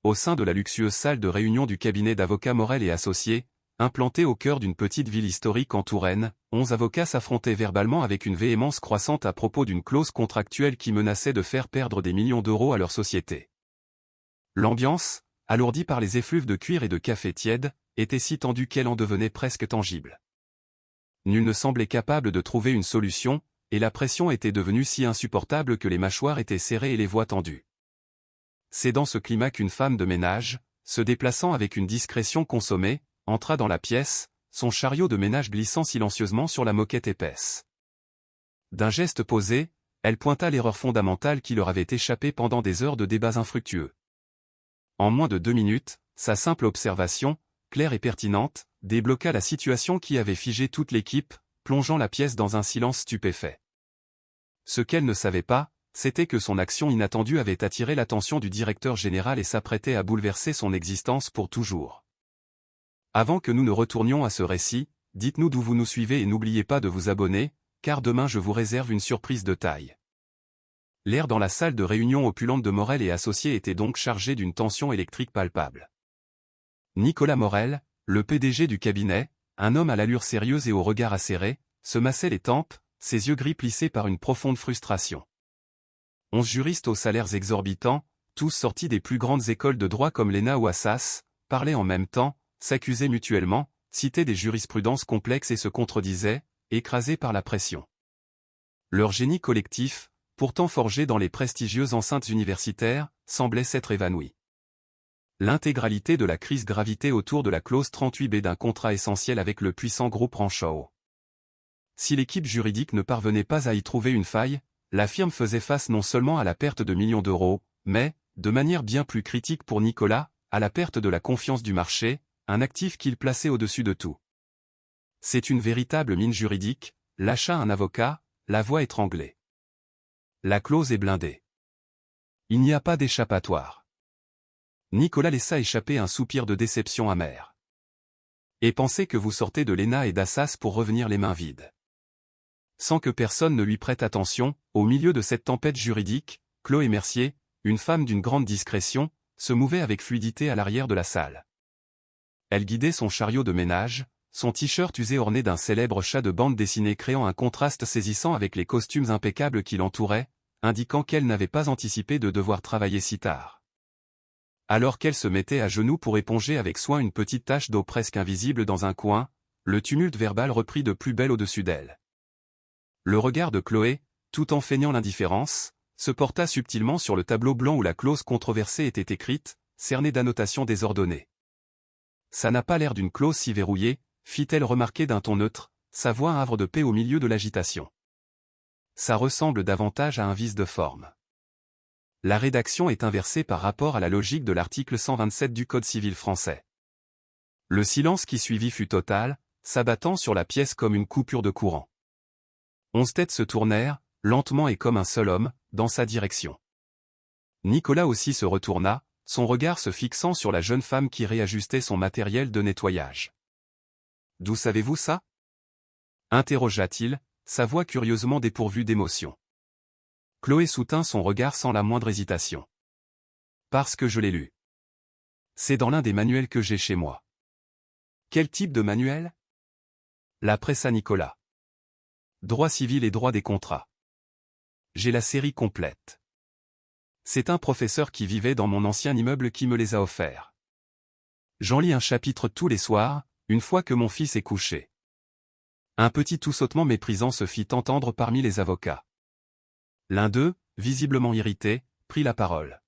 au sein de la luxueuse salle de réunion du cabinet d'avocats Morel et Associés, implanté au cœur d'une petite ville historique en Touraine, 11 avocats s'affrontaient verbalement avec une véhémence croissante à propos d'une clause contractuelle qui menaçait de faire perdre des millions d'euros à leur société. L'ambiance, alourdie par les effluves de cuir et de café tiède, était si tendue qu'elle en devenait presque tangible. Nul ne semblait capable de trouver une solution, et la pression était devenue si insupportable que les mâchoires étaient serrées et les voix tendues. C'est dans ce climat qu'une femme de ménage, se déplaçant avec une discrétion consommée, entra dans la pièce, son chariot de ménage glissant silencieusement sur la moquette épaisse. D'un geste posé, elle pointa l'erreur fondamentale qui leur avait échappé pendant des heures de débats infructueux. En moins de 2 minutes, sa simple observation, claire et pertinente, débloqua la situation qui avait figé toute l'équipe, plongeant la pièce dans un silence stupéfait. Ce qu'elle ne savait pas, c'était que son action inattendue avait attiré l'attention du directeur général et s'apprêtait à bouleverser son existence pour toujours. Avant que nous ne retournions à ce récit, dites-nous d'où vous nous suivez et n'oubliez pas de vous abonner, car demain je vous réserve une surprise de taille. L'air dans la salle de réunion opulente de Morel et Associés était donc chargé d'une tension électrique palpable. Nicolas Morel, le PDG du cabinet, un homme à l'allure sérieuse et au regard acéré, se massait les tempes, ses yeux gris plissés par une profonde frustration. 11 juristes aux salaires exorbitants, tous sortis des plus grandes écoles de droit comme l'ENA ou Assas, parlaient en même temps, s'accusaient mutuellement, citaient des jurisprudences complexes et se contredisaient, écrasés par la pression. Leur génie collectif, pourtant forgé dans les prestigieuses enceintes universitaires, semblait s'être évanoui. L'intégralité de la crise gravitait autour de la clause 38B d'un contrat essentiel avec le puissant groupe Ranchot. Si l'équipe juridique ne parvenait pas à y trouver une faille, la firme faisait face non seulement à la perte de millions d'euros, mais, de manière bien plus critique pour Nicolas, à la perte de la confiance du marché, un actif qu'il plaçait au-dessus de tout. C'est une véritable mine juridique, lâcha un avocat, la voix étranglée. La clause est blindée. Il n'y a pas d'échappatoire. Nicolas laissa échapper un soupir de déception amère. Et pensez que vous sortez de l'ENA et d'Assas pour revenir les mains vides. Sans que personne ne lui prête attention, au milieu de cette tempête juridique, Chloé Mercier, une femme d'une grande discrétion, se mouvait avec fluidité à l'arrière de la salle. Elle guidait son chariot de ménage, son t-shirt usé orné d'un célèbre chat de bande dessinée créant un contraste saisissant avec les costumes impeccables qui l'entouraient, indiquant qu'elle n'avait pas anticipé de devoir travailler si tard. Alors qu'elle se mettait à genoux pour éponger avec soin une petite tache d'eau presque invisible dans un coin, le tumulte verbal reprit de plus belle au-dessus d'elle. Le regard de Chloé, tout en feignant l'indifférence, se porta subtilement sur le tableau blanc où la clause controversée était écrite, cernée d'annotations désordonnées. Ça n'a pas l'air d'une clause si verrouillée, fit-elle remarquer d'un ton neutre, sa voix un havre de paix au milieu de l'agitation. Ça ressemble davantage à un vice de forme. La rédaction est inversée par rapport à la logique de l'article 127 du Code civil français. Le silence qui suivit fut total, s'abattant sur la pièce comme une coupure de courant. 11 têtes se tournèrent, lentement et comme un seul homme, dans sa direction. Nicolas aussi se retourna, son regard se fixant sur la jeune femme qui réajustait son matériel de nettoyage. « D'où savez-vous ça » interrogea-t-il, sa voix curieusement dépourvue d'émotion. Chloé soutint son regard sans la moindre hésitation. « Parce que je l'ai lu. C'est dans l'un des manuels que j'ai chez moi. » « Quel type de manuel » La pressa Nicolas. « Droit civil et droit des contrats. J'ai la série complète. C'est un professeur qui vivait dans mon ancien immeuble qui me les a offerts. J'en lis un chapitre tous les soirs, une fois que mon fils est couché. » Un petit toussotement méprisant se fit entendre parmi les avocats. L'un d'eux, visiblement irrité, prit la parole.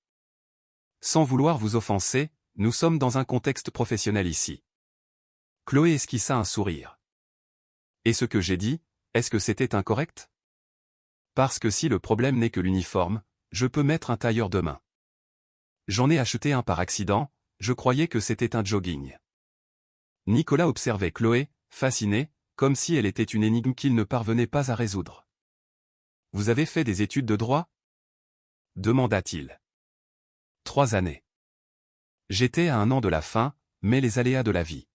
« Sans vouloir vous offenser, nous sommes dans un contexte professionnel ici. » Chloé esquissa un sourire. « Et ce que j'ai dit, est-ce que c'était incorrect ? Parce que si le problème n'est que l'uniforme, je peux mettre un tailleur demain. J'en ai acheté un par accident, je croyais que c'était un jogging. » Nicolas observait Chloé, fasciné, comme si elle était une énigme qu'il ne parvenait pas à résoudre. « Vous avez fait des études de droit » demanda-t-il. « 3 années. J'étais à 1 an de la fin, mais les aléas de la vie.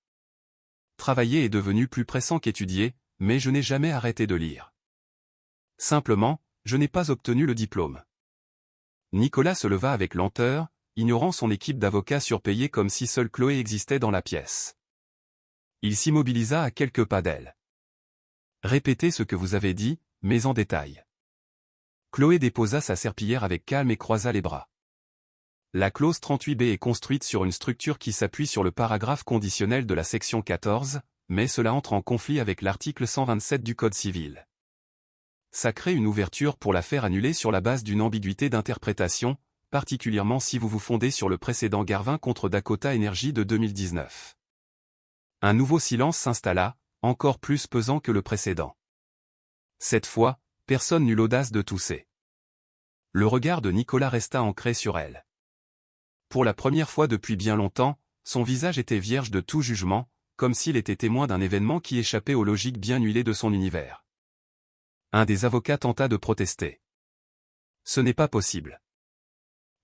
Travailler est devenu plus pressant qu'étudier, mais je n'ai jamais arrêté de lire. Simplement, je n'ai pas obtenu le diplôme. » Nicolas se leva avec lenteur, ignorant son équipe d'avocats surpayés comme si seule Chloé existait dans la pièce. Il s'immobilisa à quelques pas d'elle. « Répétez ce que vous avez dit, mais en détail. » Chloé déposa sa serpillière avec calme et croisa les bras. La clause 38B est construite sur une structure qui s'appuie sur le paragraphe conditionnel de la section 14, mais cela entre en conflit avec l'article 127 du Code civil. Ça crée une ouverture pour la faire annuler sur la base d'une ambiguïté d'interprétation, particulièrement si vous vous fondez sur le précédent Garvin contre Dakota Energy de 2019. Un nouveau silence s'installa, encore plus pesant que le précédent. Cette fois, personne n'eut l'audace de tousser. Le regard de Nicolas resta ancré sur elle. Pour la première fois depuis bien longtemps, son visage était vierge de tout jugement, comme s'il était témoin d'un événement qui échappait aux logiques bien huilées de son univers. Un des avocats tenta de protester. Ce n'est pas possible.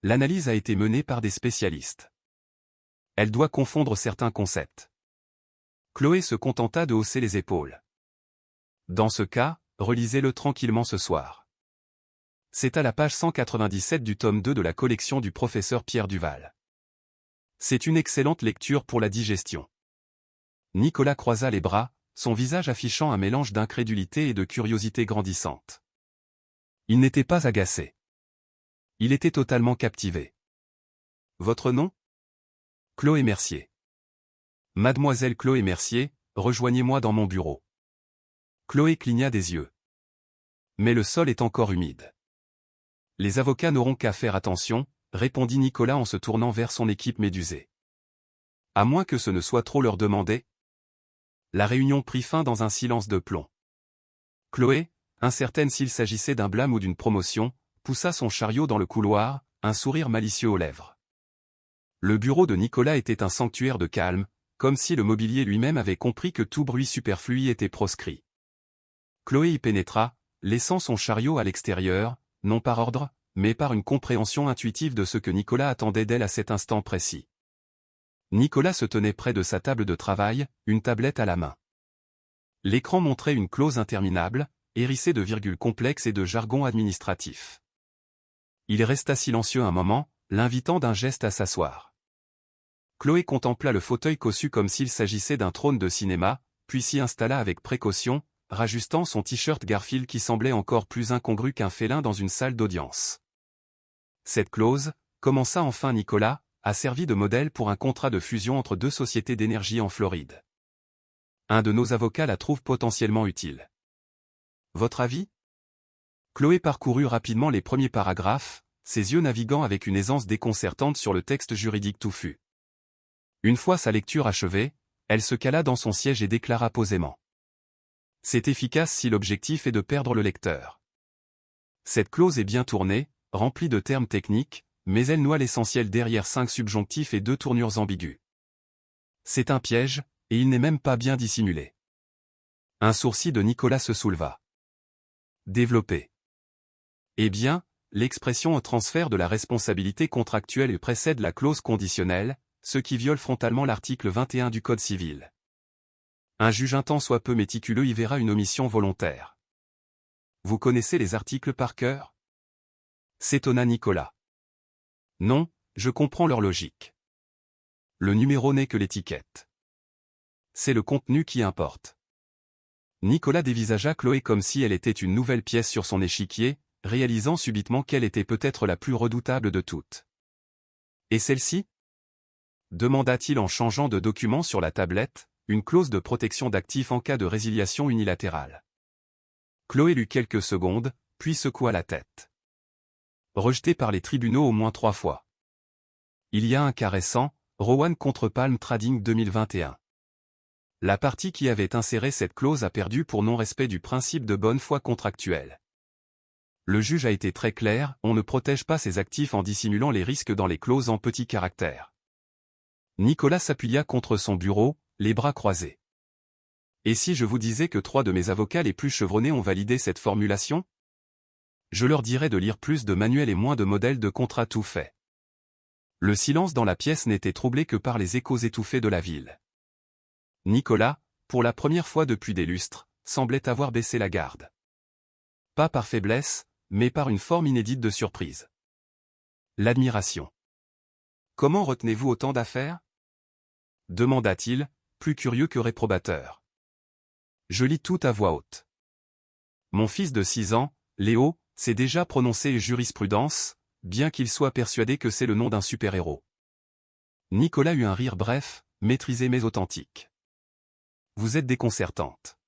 L'analyse a été menée par des spécialistes. Elle doit confondre certains concepts. Chloé se contenta de hausser les épaules. Dans ce cas, relisez-le tranquillement ce soir. C'est à la page 197 du tome 2 de la collection du professeur Pierre Duval. C'est une excellente lecture pour la digestion. Nicolas croisa les bras, son visage affichant un mélange d'incrédulité et de curiosité grandissante. Il n'était pas agacé. Il était totalement captivé. « Votre nom ? » Chloé Mercier. « Mademoiselle Chloé Mercier, rejoignez-moi dans mon bureau. » Chloé cligna des yeux. « Mais le sol est encore humide. » « Les avocats n'auront qu'à faire attention, » répondit Nicolas en se tournant vers son équipe médusée. « À moins que ce ne soit trop leur demander. » La réunion prit fin dans un silence de plomb. Chloé, incertaine s'il s'agissait d'un blâme ou d'une promotion, poussa son chariot dans le couloir, un sourire malicieux aux lèvres. Le bureau de Nicolas était un sanctuaire de calme, comme si le mobilier lui-même avait compris que tout bruit superflu était proscrit. Chloé y pénétra, laissant son chariot à l'extérieur, non par ordre, mais par une compréhension intuitive de ce que Nicolas attendait d'elle à cet instant précis. Nicolas se tenait près de sa table de travail, une tablette à la main. L'écran montrait une clause interminable, hérissée de virgules complexes et de jargon administratif. Il resta silencieux un moment, l'invitant d'un geste à s'asseoir. Chloé contempla le fauteuil cossu comme s'il s'agissait d'un trône de cinéma, puis s'y installa avec précaution, rajustant son t-shirt Garfield qui semblait encore plus incongru qu'un félin dans une salle d'audience. Cette clause, commença enfin Nicolas, a servi de modèle pour un contrat de fusion entre deux sociétés d'énergie en Floride. Un de nos avocats la trouve potentiellement utile. Votre avis ? Chloé parcourut rapidement les premiers paragraphes, ses yeux naviguant avec une aisance déconcertante sur le texte juridique touffu. Une fois sa lecture achevée, elle se cala dans son siège et déclara posément. C'est efficace si l'objectif est de perdre le lecteur. Cette clause est bien tournée, remplie de termes techniques, mais elle noie l'essentiel derrière 5 subjonctifs et 2 tournures ambiguës. C'est un piège, et il n'est même pas bien dissimulé. Un sourcil de Nicolas se souleva. Développé. Eh bien, l'expression transfert de la responsabilité contractuelle précède la clause conditionnelle, ce qui viole frontalement l'article 21 du Code civil. Un juge un tant soit peu méticuleux y verra une omission volontaire. Vous connaissez les articles par cœur ? S'étonna Nicolas. Non, je comprends leur logique. Le numéro n'est que l'étiquette. C'est le contenu qui importe. Nicolas dévisagea Chloé comme si elle était une nouvelle pièce sur son échiquier, réalisant subitement qu'elle était peut-être la plus redoutable de toutes. Et celle-ci ? Demanda-t-il en changeant de document sur la tablette, une clause de protection d'actifs en cas de résiliation unilatérale. Chloé lut quelques secondes, puis secoua la tête. Rejeté par les tribunaux au moins 3 fois. Il y a un cas récent, Rowan contre Palm Trading 2021. La partie qui avait inséré cette clause a perdu pour non-respect du principe de bonne foi contractuelle. Le juge a été très clair, on ne protège pas ses actifs en dissimulant les risques dans les clauses en petits caractères. Nicolas s'appuya contre son bureau, les bras croisés. Et si je vous disais que 3 de mes avocats les plus chevronnés ont validé cette formulation ? Je leur dirais de lire plus de manuels et moins de modèles de contrats tout faits. Le silence dans la pièce n'était troublé que par les échos étouffés de la ville. Nicolas, pour la première fois depuis des lustres, semblait avoir baissé la garde. Pas par faiblesse, mais par une forme inédite de surprise. L'admiration. Comment retenez-vous autant d'affaires? Demanda-t-il, plus curieux que réprobateur. Je lis tout à voix haute. Mon fils de 6 ans, Léo, s'est déjà prononcé jurisprudence, bien qu'il soit persuadé que c'est le nom d'un super-héros. Nicolas eut un rire bref, maîtrisé mais authentique. Vous êtes déconcertante.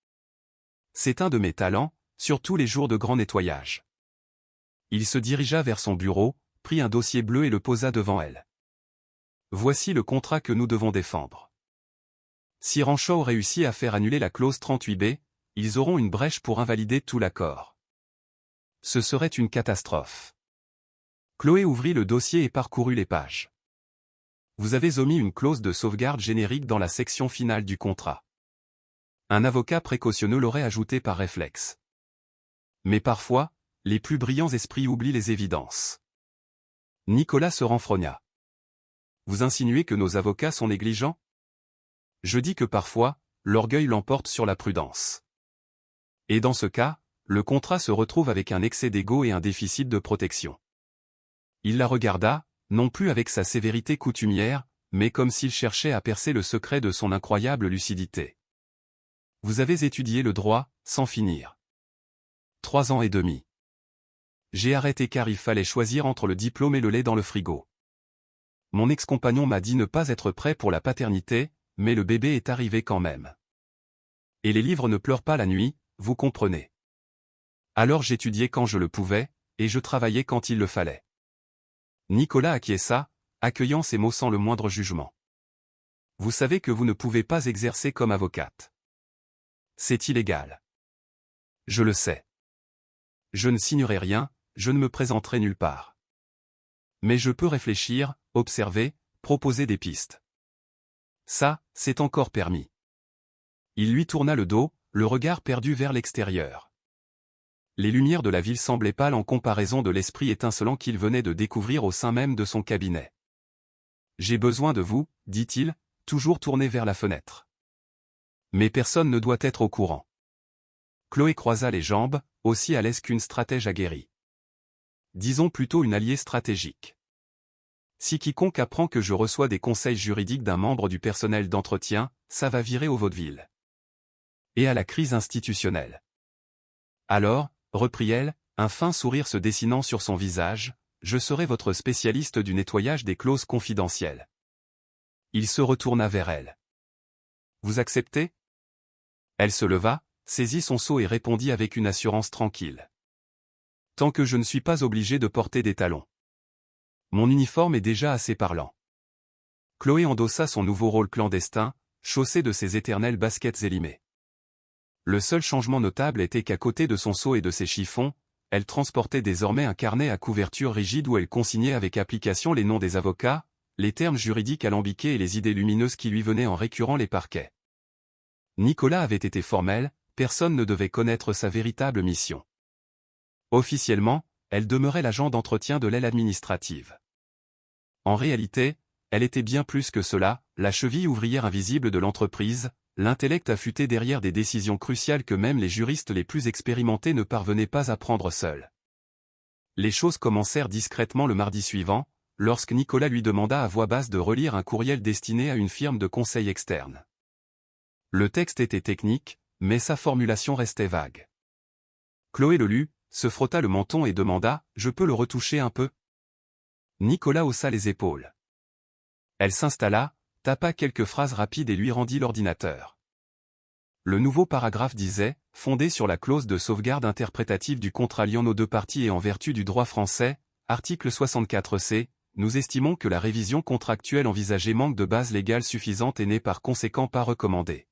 C'est un de mes talents, surtout les jours de grand nettoyage. Il se dirigea vers son bureau, prit un dossier bleu et le posa devant elle. Voici le contrat que nous devons défendre. Si Rancho réussit à faire annuler la clause 38B, ils auront une brèche pour invalider tout l'accord. Ce serait une catastrophe. Chloé ouvrit le dossier et parcourut les pages. Vous avez omis une clause de sauvegarde générique dans la section finale du contrat. Un avocat précautionneux l'aurait ajouté par réflexe. Mais parfois, les plus brillants esprits oublient les évidences. Nicolas se renfrogna. Vous insinuez que nos avocats sont négligents? Je dis que parfois, l'orgueil l'emporte sur la prudence. Et dans ce cas, le contrat se retrouve avec un excès d'ego et un déficit de protection. Il la regarda, non plus avec sa sévérité coutumière, mais comme s'il cherchait à percer le secret de son incroyable lucidité. Vous avez étudié le droit, sans finir. 3 ans et demi. J'ai arrêté car il fallait choisir entre le diplôme et le lait dans le frigo. Mon ex-compagnon m'a dit ne pas être prêt pour la paternité, mais le bébé est arrivé quand même. Et les livres ne pleurent pas la nuit, vous comprenez. Alors j'étudiais quand je le pouvais, et je travaillais quand il le fallait. Nicolas acquiesça, accueillant ces mots sans le moindre jugement. Vous savez que vous ne pouvez pas exercer comme avocate. C'est illégal. Je le sais. Je ne signerai rien, je ne me présenterai nulle part. Mais je peux réfléchir, observer, proposer des pistes. Ça, c'est encore permis. Il lui tourna le dos, le regard perdu vers l'extérieur. Les lumières de la ville semblaient pâles en comparaison de l'esprit étincelant qu'il venait de découvrir au sein même de son cabinet. J'ai besoin de vous, dit-il, toujours tourné vers la fenêtre. Mais personne ne doit être au courant. Chloé croisa les jambes, aussi à l'aise qu'une stratège aguerrie. Disons plutôt une alliée stratégique. Si quiconque apprend que je reçois des conseils juridiques d'un membre du personnel d'entretien, ça va virer au vaudeville. Et à la crise institutionnelle. Alors, reprit-elle, un fin sourire se dessinant sur son visage, je serai votre spécialiste du nettoyage des clauses confidentielles. Il se retourna vers elle. Vous acceptez? Elle se leva, saisit son seau et répondit avec une assurance tranquille. Tant que je ne suis pas obligé de porter des talons. Mon uniforme est déjà assez parlant. Chloé endossa son nouveau rôle clandestin, chaussée de ses éternelles baskets élimées. Le seul changement notable était qu'à côté de son seau et de ses chiffons, elle transportait désormais un carnet à couverture rigide où elle consignait avec application les noms des avocats, les termes juridiques alambiqués et les idées lumineuses qui lui venaient en récurrent les parquets. Nicolas avait été formel, personne ne devait connaître sa véritable mission. Officiellement, elle demeurait l'agent d'entretien de l'aile administrative. En réalité, elle était bien plus que cela, la cheville ouvrière invisible de l'entreprise, l'intellect affûté derrière des décisions cruciales que même les juristes les plus expérimentés ne parvenaient pas à prendre seuls. Les choses commencèrent discrètement le mardi suivant, lorsque Nicolas lui demanda à voix basse de relire un courriel destiné à une firme de conseil externe. Le texte était technique, mais sa formulation restait vague. Chloé le lut, se frotta le menton et demanda « Je peux le retoucher un peu ?» Nicolas haussa les épaules. Elle s'installa, tapa quelques phrases rapides et lui rendit l'ordinateur. Le nouveau paragraphe disait « Fondé sur la clause de sauvegarde interprétative du contrat liant nos deux parties et en vertu du droit français, article 64C, nous estimons que la révision contractuelle envisagée manque de base légale suffisante et n'est par conséquent pas recommandée.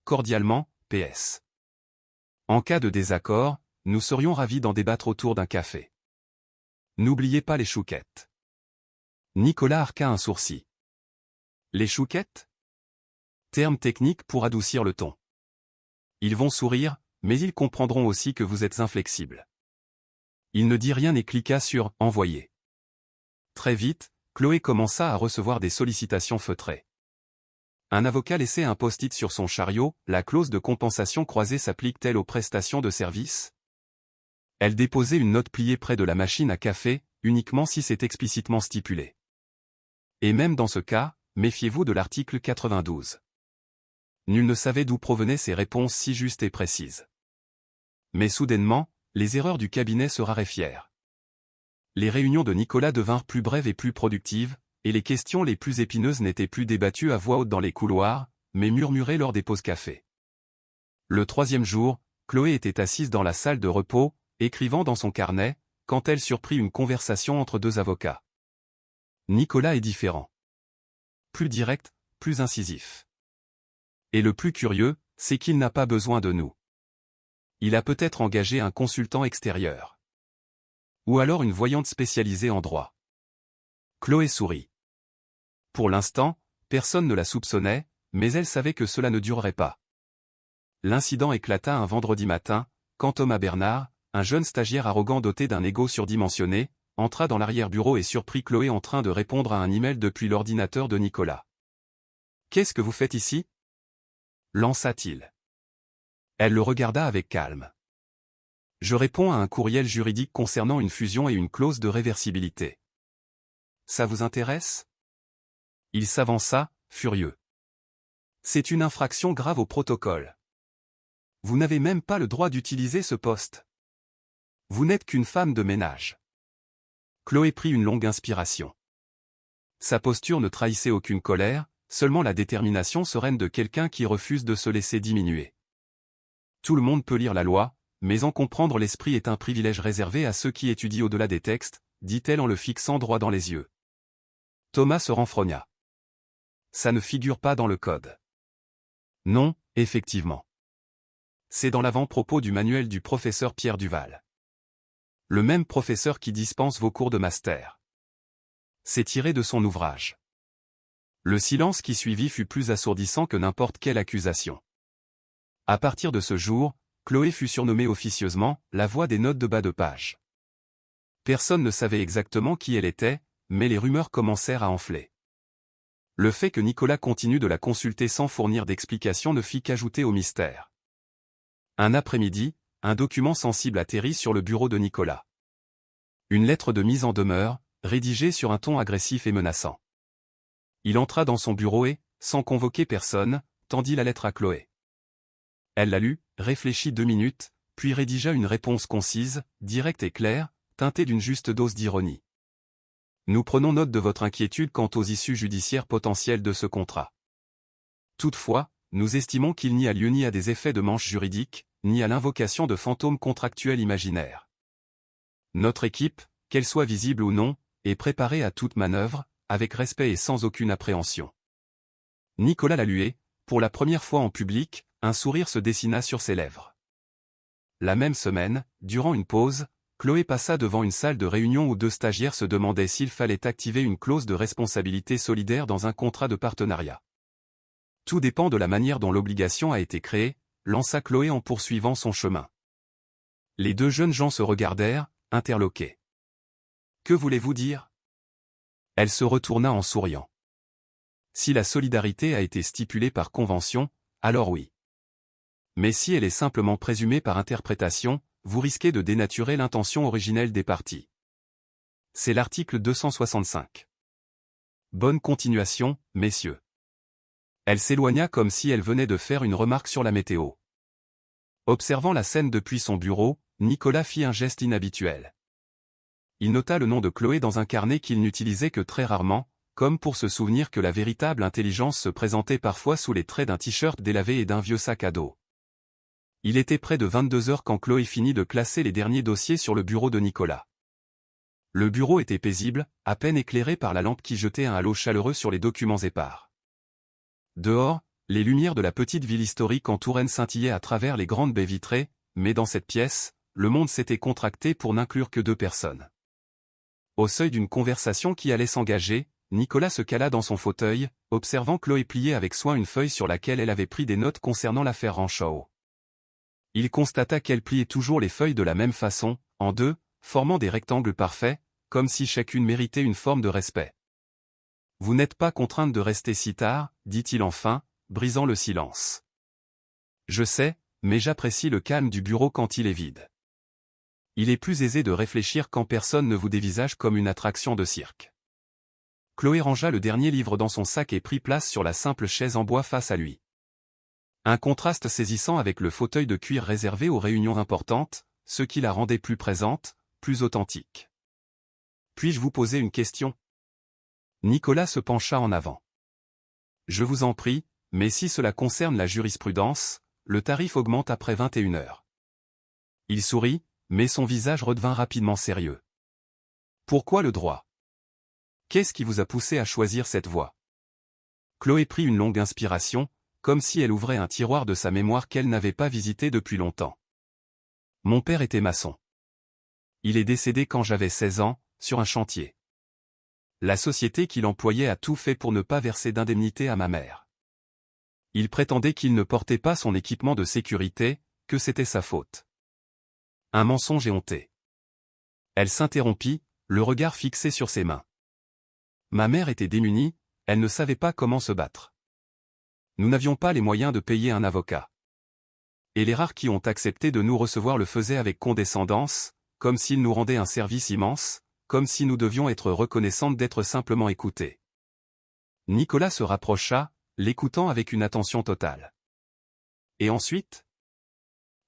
Cordialement, PS. En cas de désaccord, nous serions ravis d'en débattre autour d'un café. N'oubliez pas les chouquettes. » Nicolas arqua un sourcil. Les chouquettes? Terme technique pour adoucir le ton. Ils vont sourire, mais ils comprendront aussi que vous êtes inflexible. Il ne dit rien et cliqua sur « Envoyer ». Très vite, Chloé commença à recevoir des sollicitations feutrées. Un avocat laissait un post-it sur son chariot, la clause de compensation croisée s'applique-t-elle aux prestations de service? Elle déposait une note pliée près de la machine à café, uniquement si c'est explicitement stipulé. Et même dans ce cas, méfiez-vous de l'article 92. Nul ne savait d'où provenaient ces réponses si justes et précises. Mais soudainement, les erreurs du cabinet se raréfièrent. Les réunions de Nicolas devinrent plus brèves et plus productives, et les questions les plus épineuses n'étaient plus débattues à voix haute dans les couloirs, mais murmurées lors des pauses café. Le troisième jour, Chloé était assise dans la salle de repos, écrivant dans son carnet, quand elle surprit une conversation entre deux avocats. Nicolas est différent. Plus direct, plus incisif. Et le plus curieux, c'est qu'il n'a pas besoin de nous. Il a peut-être engagé un consultant extérieur. Ou alors une voyante spécialisée en droit. Chloé sourit. Pour l'instant, personne ne la soupçonnait, mais elle savait que cela ne durerait pas. L'incident éclata un vendredi matin, quand Thomas Bernard, un jeune stagiaire arrogant doté d'un ego surdimensionné, entra dans l'arrière-bureau et surprit Chloé en train de répondre à un email depuis l'ordinateur de Nicolas. « Qu'est-ce que vous faites ici » lança-t-il. Elle le regarda avec calme. « Je réponds à un courriel juridique concernant une fusion et une clause de réversibilité. » « Ça vous intéresse » Il s'avança, furieux. « C'est une infraction grave au protocole. Vous n'avez même pas le droit d'utiliser ce poste. Vous n'êtes qu'une femme de ménage. » Chloé prit une longue inspiration. Sa posture ne trahissait aucune colère, seulement la détermination sereine de quelqu'un qui refuse de se laisser diminuer. Tout le monde peut lire la loi, mais en comprendre l'esprit est un privilège réservé à ceux qui étudient au-delà des textes, dit-elle en le fixant droit dans les yeux. Thomas se renfrogna. Ça ne figure pas dans le code. Non, effectivement. C'est dans l'avant-propos du manuel du professeur Pierre Duval. Le même professeur qui dispense vos cours de master. C'est tiré de son ouvrage. Le silence qui suivit fut plus assourdissant que n'importe quelle accusation. À partir de ce jour, Chloé fut surnommée officieusement « la voix des notes de bas de page ». Personne ne savait exactement qui elle était, mais les rumeurs commencèrent à enfler. Le fait que Nicolas continue de la consulter sans fournir d'explications ne fit qu'ajouter au mystère. Un après-midi, un document sensible atterrit sur le bureau de Nicolas. Une lettre de mise en demeure, rédigée sur un ton agressif et menaçant. Il entra dans son bureau et, sans convoquer personne, tendit la lettre à Chloé. Elle la lut, réfléchit 2 minutes, puis rédigea une réponse concise, directe et claire, teintée d'une juste dose d'ironie. Nous prenons note de votre inquiétude quant aux issues judiciaires potentielles de ce contrat. Toutefois, nous estimons qu'il n'y a lieu ni à des effets de manche juridique, ni à l'invocation de fantômes contractuels imaginaires. Notre équipe, qu'elle soit visible ou non, est préparée à toute manœuvre, avec respect et sans aucune appréhension. Nicolas la lut et, pour la première fois en public, un sourire se dessina sur ses lèvres. La même semaine, durant une pause, Chloé passa devant une salle de réunion où 2 stagiaires se demandaient s'il fallait activer une clause de responsabilité solidaire dans un contrat de partenariat. Tout dépend de la manière dont l'obligation a été créée, lança Chloé en poursuivant son chemin. Les 2 jeunes gens se regardèrent, interloqués. Que voulez-vous dire ? Elle se retourna en souriant. Si la solidarité a été stipulée par convention, alors oui. Mais si elle est simplement présumée par interprétation, vous risquez de dénaturer l'intention originelle des parties. C'est l'article 265. Bonne continuation, messieurs. Elle s'éloigna comme si elle venait de faire une remarque sur la météo. Observant la scène depuis son bureau, Nicolas fit un geste inhabituel. Il nota le nom de Chloé dans un carnet qu'il n'utilisait que très rarement, comme pour se souvenir que la véritable intelligence se présentait parfois sous les traits d'un t-shirt délavé et d'un vieux sac à dos. Il était près de 22 heures quand Chloé finit de classer les derniers dossiers sur le bureau de Nicolas. Le bureau était paisible, à peine éclairé par la lampe qui jetait un halo chaleureux sur les documents épars. Dehors, les lumières de la petite ville historique en Touraine scintillaient à travers les grandes baies vitrées, mais dans cette pièce, le monde s'était contracté pour n'inclure que 2 personnes. Au seuil d'une conversation qui allait s'engager, Nicolas se cala dans son fauteuil, observant Chloé plier avec soin une feuille sur laquelle elle avait pris des notes concernant l'affaire Ranchot. Il constata qu'elle pliait toujours les feuilles de la même façon, en 2, formant des rectangles parfaits, comme si chacune méritait une forme de respect. « Vous n'êtes pas contrainte de rester si tard, dit-il enfin, brisant le silence. Je sais, mais j'apprécie le calme du bureau quand il est vide. Il est plus aisé de réfléchir quand personne ne vous dévisage comme une attraction de cirque. Chloé rangea le dernier livre dans son sac et prit place sur la simple chaise en bois face à lui. Un contraste saisissant avec le fauteuil de cuir réservé aux réunions importantes, ce qui la rendait plus présente, plus authentique. « Puis-je vous poser une question ?» Nicolas se pencha en avant. « Je vous en prie, mais si cela concerne la jurisprudence, le tarif augmente après 21 heures. » Il sourit, mais son visage redevint rapidement sérieux. « Pourquoi le droit? Qu'est-ce qui vous a poussé à choisir cette voie ?» Chloé prit une longue inspiration, comme si elle ouvrait un tiroir de sa mémoire qu'elle n'avait pas visité depuis longtemps. « Mon père était maçon. Il est décédé quand j'avais 16 ans, sur un chantier. La société qu'il employait a tout fait pour ne pas verser d'indemnité à ma mère. Il prétendait qu'il ne portait pas son équipement de sécurité, que c'était sa faute. Un mensonge éhonté. » Elle s'interrompit, le regard fixé sur ses mains. Ma mère était démunie, elle ne savait pas comment se battre. Nous n'avions pas les moyens de payer un avocat. Et les rares qui ont accepté de nous recevoir le faisaient avec condescendance, comme s'ils nous rendaient un service immense, comme si nous devions être reconnaissantes d'être simplement écoutés. Nicolas se rapprocha, l'écoutant avec une attention totale. Et ensuite ?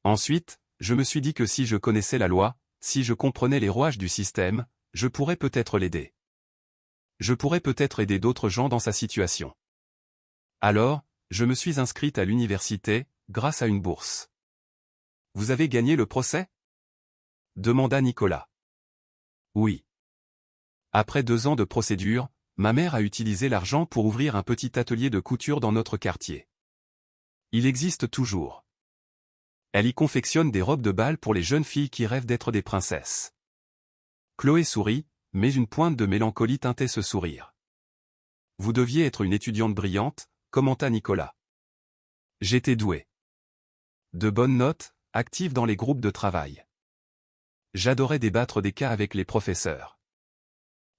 Ensuite, je me suis dit que si je connaissais la loi, si je comprenais les rouages du système, je pourrais peut-être l'aider. Je pourrais peut-être aider d'autres gens dans sa situation. Alors, je me suis inscrite à l'université, grâce à une bourse. « Vous avez gagné le procès ?» demanda Nicolas. « Oui. Après 2 ans de procédure, ma mère a utilisé l'argent pour ouvrir un petit atelier de couture dans notre quartier. Il existe toujours. Elle y confectionne des robes de bal pour les jeunes filles qui rêvent d'être des princesses. » Chloé sourit, mais une pointe de mélancolie teintait ce sourire. « Vous deviez être une étudiante brillante, » commenta Nicolas. « J'étais douée. De bonnes notes, active dans les groupes de travail. J'adorais débattre des cas avec les professeurs.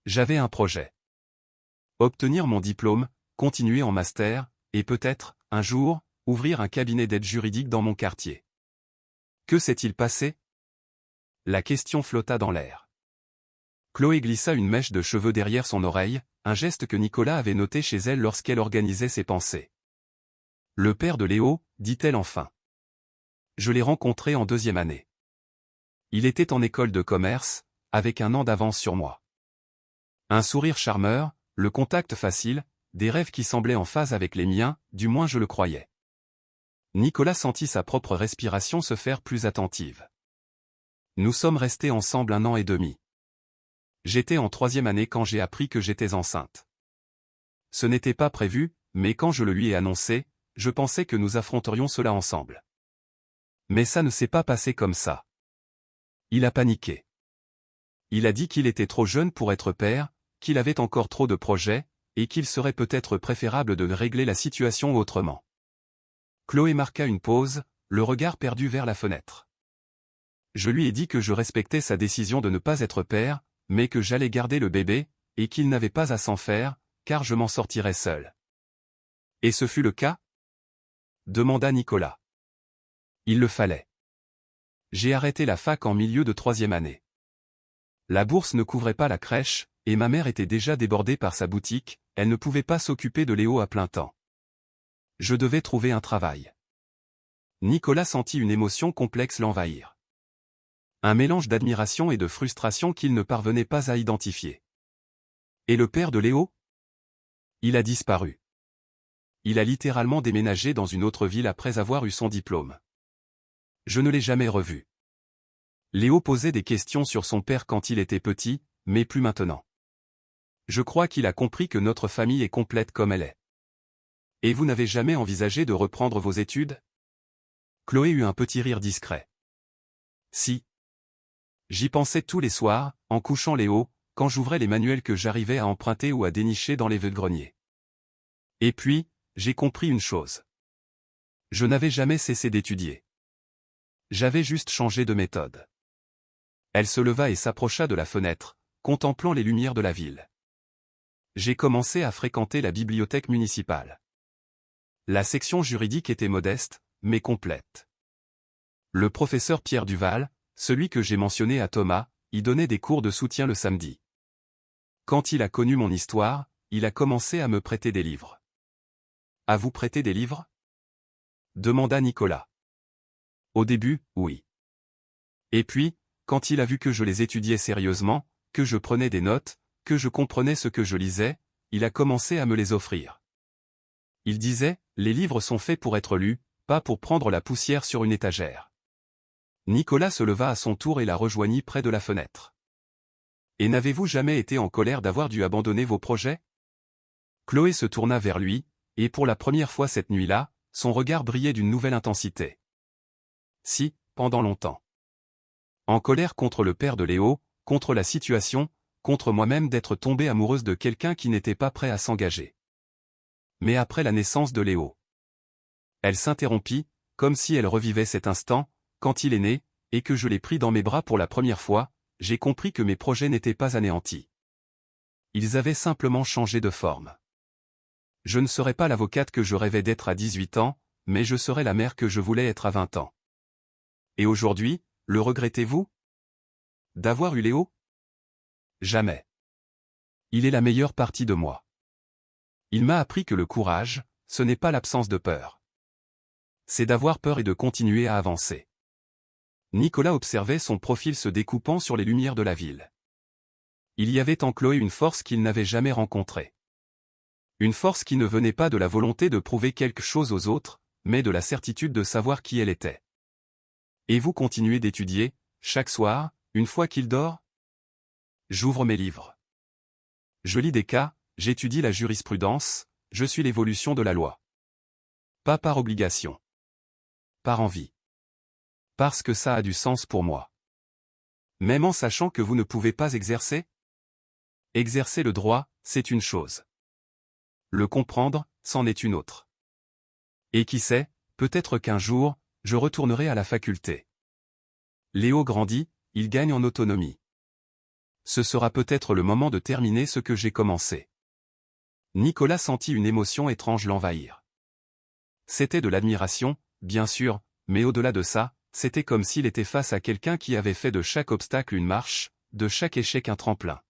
J'avais un projet. Obtenir mon diplôme, continuer en master, et peut-être, un jour, ouvrir un cabinet d'aide juridique dans mon quartier. Que s'est-il passé ? » La question flotta dans l'air. Chloé glissa une mèche de cheveux derrière son oreille, un geste que Nicolas avait noté chez elle lorsqu'elle organisait ses pensées. « Le père de Léo, dit-elle enfin. Je l'ai rencontré en 2e année. Il était en école de commerce, avec 1 an d'avance sur moi. Un sourire charmeur, le contact facile, des rêves qui semblaient en phase avec les miens, du moins je le croyais. » Nicolas sentit sa propre respiration se faire plus attentive. « Nous sommes restés ensemble 1 an et demi. J'étais en 3e année quand j'ai appris que j'étais enceinte. Ce n'était pas prévu, mais quand je le lui ai annoncé, je pensais que nous affronterions cela ensemble. Mais ça ne s'est pas passé comme ça. Il a paniqué. Il a dit qu'il était trop jeune pour être père, qu'il avait encore trop de projets, et qu'il serait peut-être préférable de régler la situation autrement. » Chloé marqua une pause, le regard perdu vers la fenêtre. « Je lui ai dit que je respectais sa décision de ne pas être père, mais que j'allais garder le bébé, et qu'il n'avait pas à s'en faire, car je m'en sortirais seul. »« Et ce fut le cas ?» demanda Nicolas. « Il le fallait. J'ai arrêté la fac en milieu de 3e année. La bourse ne couvrait pas la crèche, et ma mère était déjà débordée par sa boutique, elle ne pouvait pas s'occuper de Léo à plein temps. Je devais trouver un travail. » Nicolas sentit une émotion complexe l'envahir. Un mélange d'admiration et de frustration qu'il ne parvenait pas à identifier. « Et le père de Léo ? » Il a disparu. Il a littéralement déménagé dans une autre ville après avoir eu son diplôme. Je ne l'ai jamais revu. Léo posait des questions sur son père quand il était petit, mais plus maintenant. Je crois qu'il a compris que notre famille est complète comme elle est. Et vous n'avez jamais envisagé de reprendre vos études ? Chloé eut un petit rire discret. Si. J'y pensais tous les soirs, en couchant Léo, quand j'ouvrais les manuels que j'arrivais à emprunter ou à dénicher dans les vide-greniers. Et puis, j'ai compris une chose. Je n'avais jamais cessé d'étudier. J'avais juste changé de méthode. Elle se leva et s'approcha de la fenêtre, contemplant les lumières de la ville. J'ai commencé à fréquenter la bibliothèque municipale. La section juridique était modeste, mais complète. Le professeur Pierre Duval, celui que j'ai mentionné à Thomas, y donnait des cours de soutien le samedi. Quand il a connu mon histoire, il a commencé à me prêter des livres. À vous prêter des livres? Demanda Nicolas. Au début, oui. Et puis, quand il a vu que je les étudiais sérieusement, que je prenais des notes, que je comprenais ce que je lisais, il a commencé à me les offrir. Il disait, les livres sont faits pour être lus, pas pour prendre la poussière sur une étagère. Nicolas se leva à son tour et la rejoignit près de la fenêtre. Et n'avez-vous jamais été en colère d'avoir dû abandonner vos projets? Chloé se tourna vers lui, et pour la première fois cette nuit-là, son regard brillait d'une nouvelle intensité. Si, pendant longtemps. En colère contre le père de Léo, contre la situation, contre moi-même d'être tombée amoureuse de quelqu'un qui n'était pas prêt à s'engager. Mais après la naissance de Léo. Elle s'interrompit, comme si elle revivait cet instant, quand il est né, et que je l'ai pris dans mes bras pour la première fois, j'ai compris que mes projets n'étaient pas anéantis. Ils avaient simplement changé de forme. Je ne serais pas l'avocate que je rêvais d'être à 18 ans, mais je serais la mère que je voulais être à 20 ans. Et aujourd'hui, le regrettez-vous? D'avoir eu Léo? Jamais. Il est la meilleure partie de moi. Il m'a appris que le courage, ce n'est pas l'absence de peur. C'est d'avoir peur et de continuer à avancer. Nicolas observait son profil se découpant sur les lumières de la ville. Il y avait en Chloé une force qu'il n'avait jamais rencontrée. Une force qui ne venait pas de la volonté de prouver quelque chose aux autres, mais de la certitude de savoir qui elle était. Et vous continuez d'étudier, chaque soir, une fois qu'il dort? J'ouvre mes livres. Je lis des cas, j'étudie la jurisprudence, je suis l'évolution de la loi. Pas par obligation. Par envie. Parce que ça a du sens pour moi. Même en sachant que vous ne pouvez pas exercer? Exercer le droit, c'est une chose. Le comprendre, c'en est une autre. Et qui sait, peut-être qu'un jour, je retournerai à la faculté. Léo grandit, il gagne en autonomie. Ce sera peut-être le moment de terminer ce que j'ai commencé. Nicolas sentit une émotion étrange l'envahir. C'était de l'admiration, bien sûr, mais au-delà de ça, c'était comme s'il était face à quelqu'un qui avait fait de chaque obstacle une marche, de chaque échec un tremplin.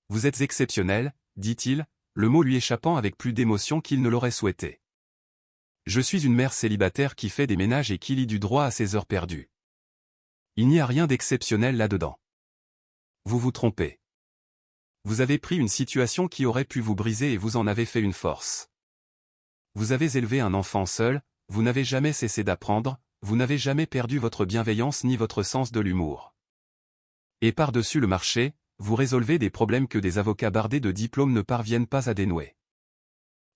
Vous êtes exceptionnel, dit-il, le mot lui échappant avec plus d'émotion qu'il ne l'aurait souhaité. Je suis une mère célibataire qui fait des ménages et qui lit du droit à ses heures perdues. Il n'y a rien d'exceptionnel là-dedans. Vous vous trompez. Vous avez pris une situation qui aurait pu vous briser et vous en avez fait une force. Vous avez élevé un enfant seul, vous n'avez jamais cessé d'apprendre, vous n'avez jamais perdu votre bienveillance ni votre sens de l'humour. Et par-dessus le marché, vous résolvez des problèmes que des avocats bardés de diplômes ne parviennent pas à dénouer.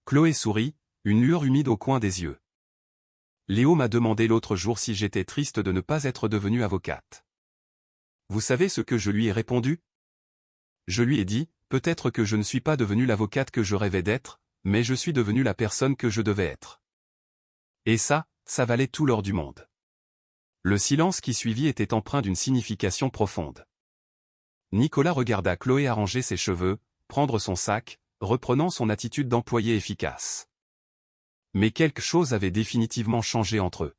Chloé sourit, une lueur humide au coin des yeux. Léo m'a demandé l'autre jour si j'étais triste de ne pas être devenue avocate. Vous savez ce que je lui ai répondu? Je lui ai dit, peut-être que je ne suis pas devenue l'avocate que je rêvais d'être, mais je suis devenue la personne que je devais être. Et ça valait tout l'or du monde. Le silence qui suivit était empreint d'une signification profonde. Nicolas regarda Chloé arranger ses cheveux, prendre son sac, reprenant son attitude d'employé efficace. Mais quelque chose avait définitivement changé entre eux.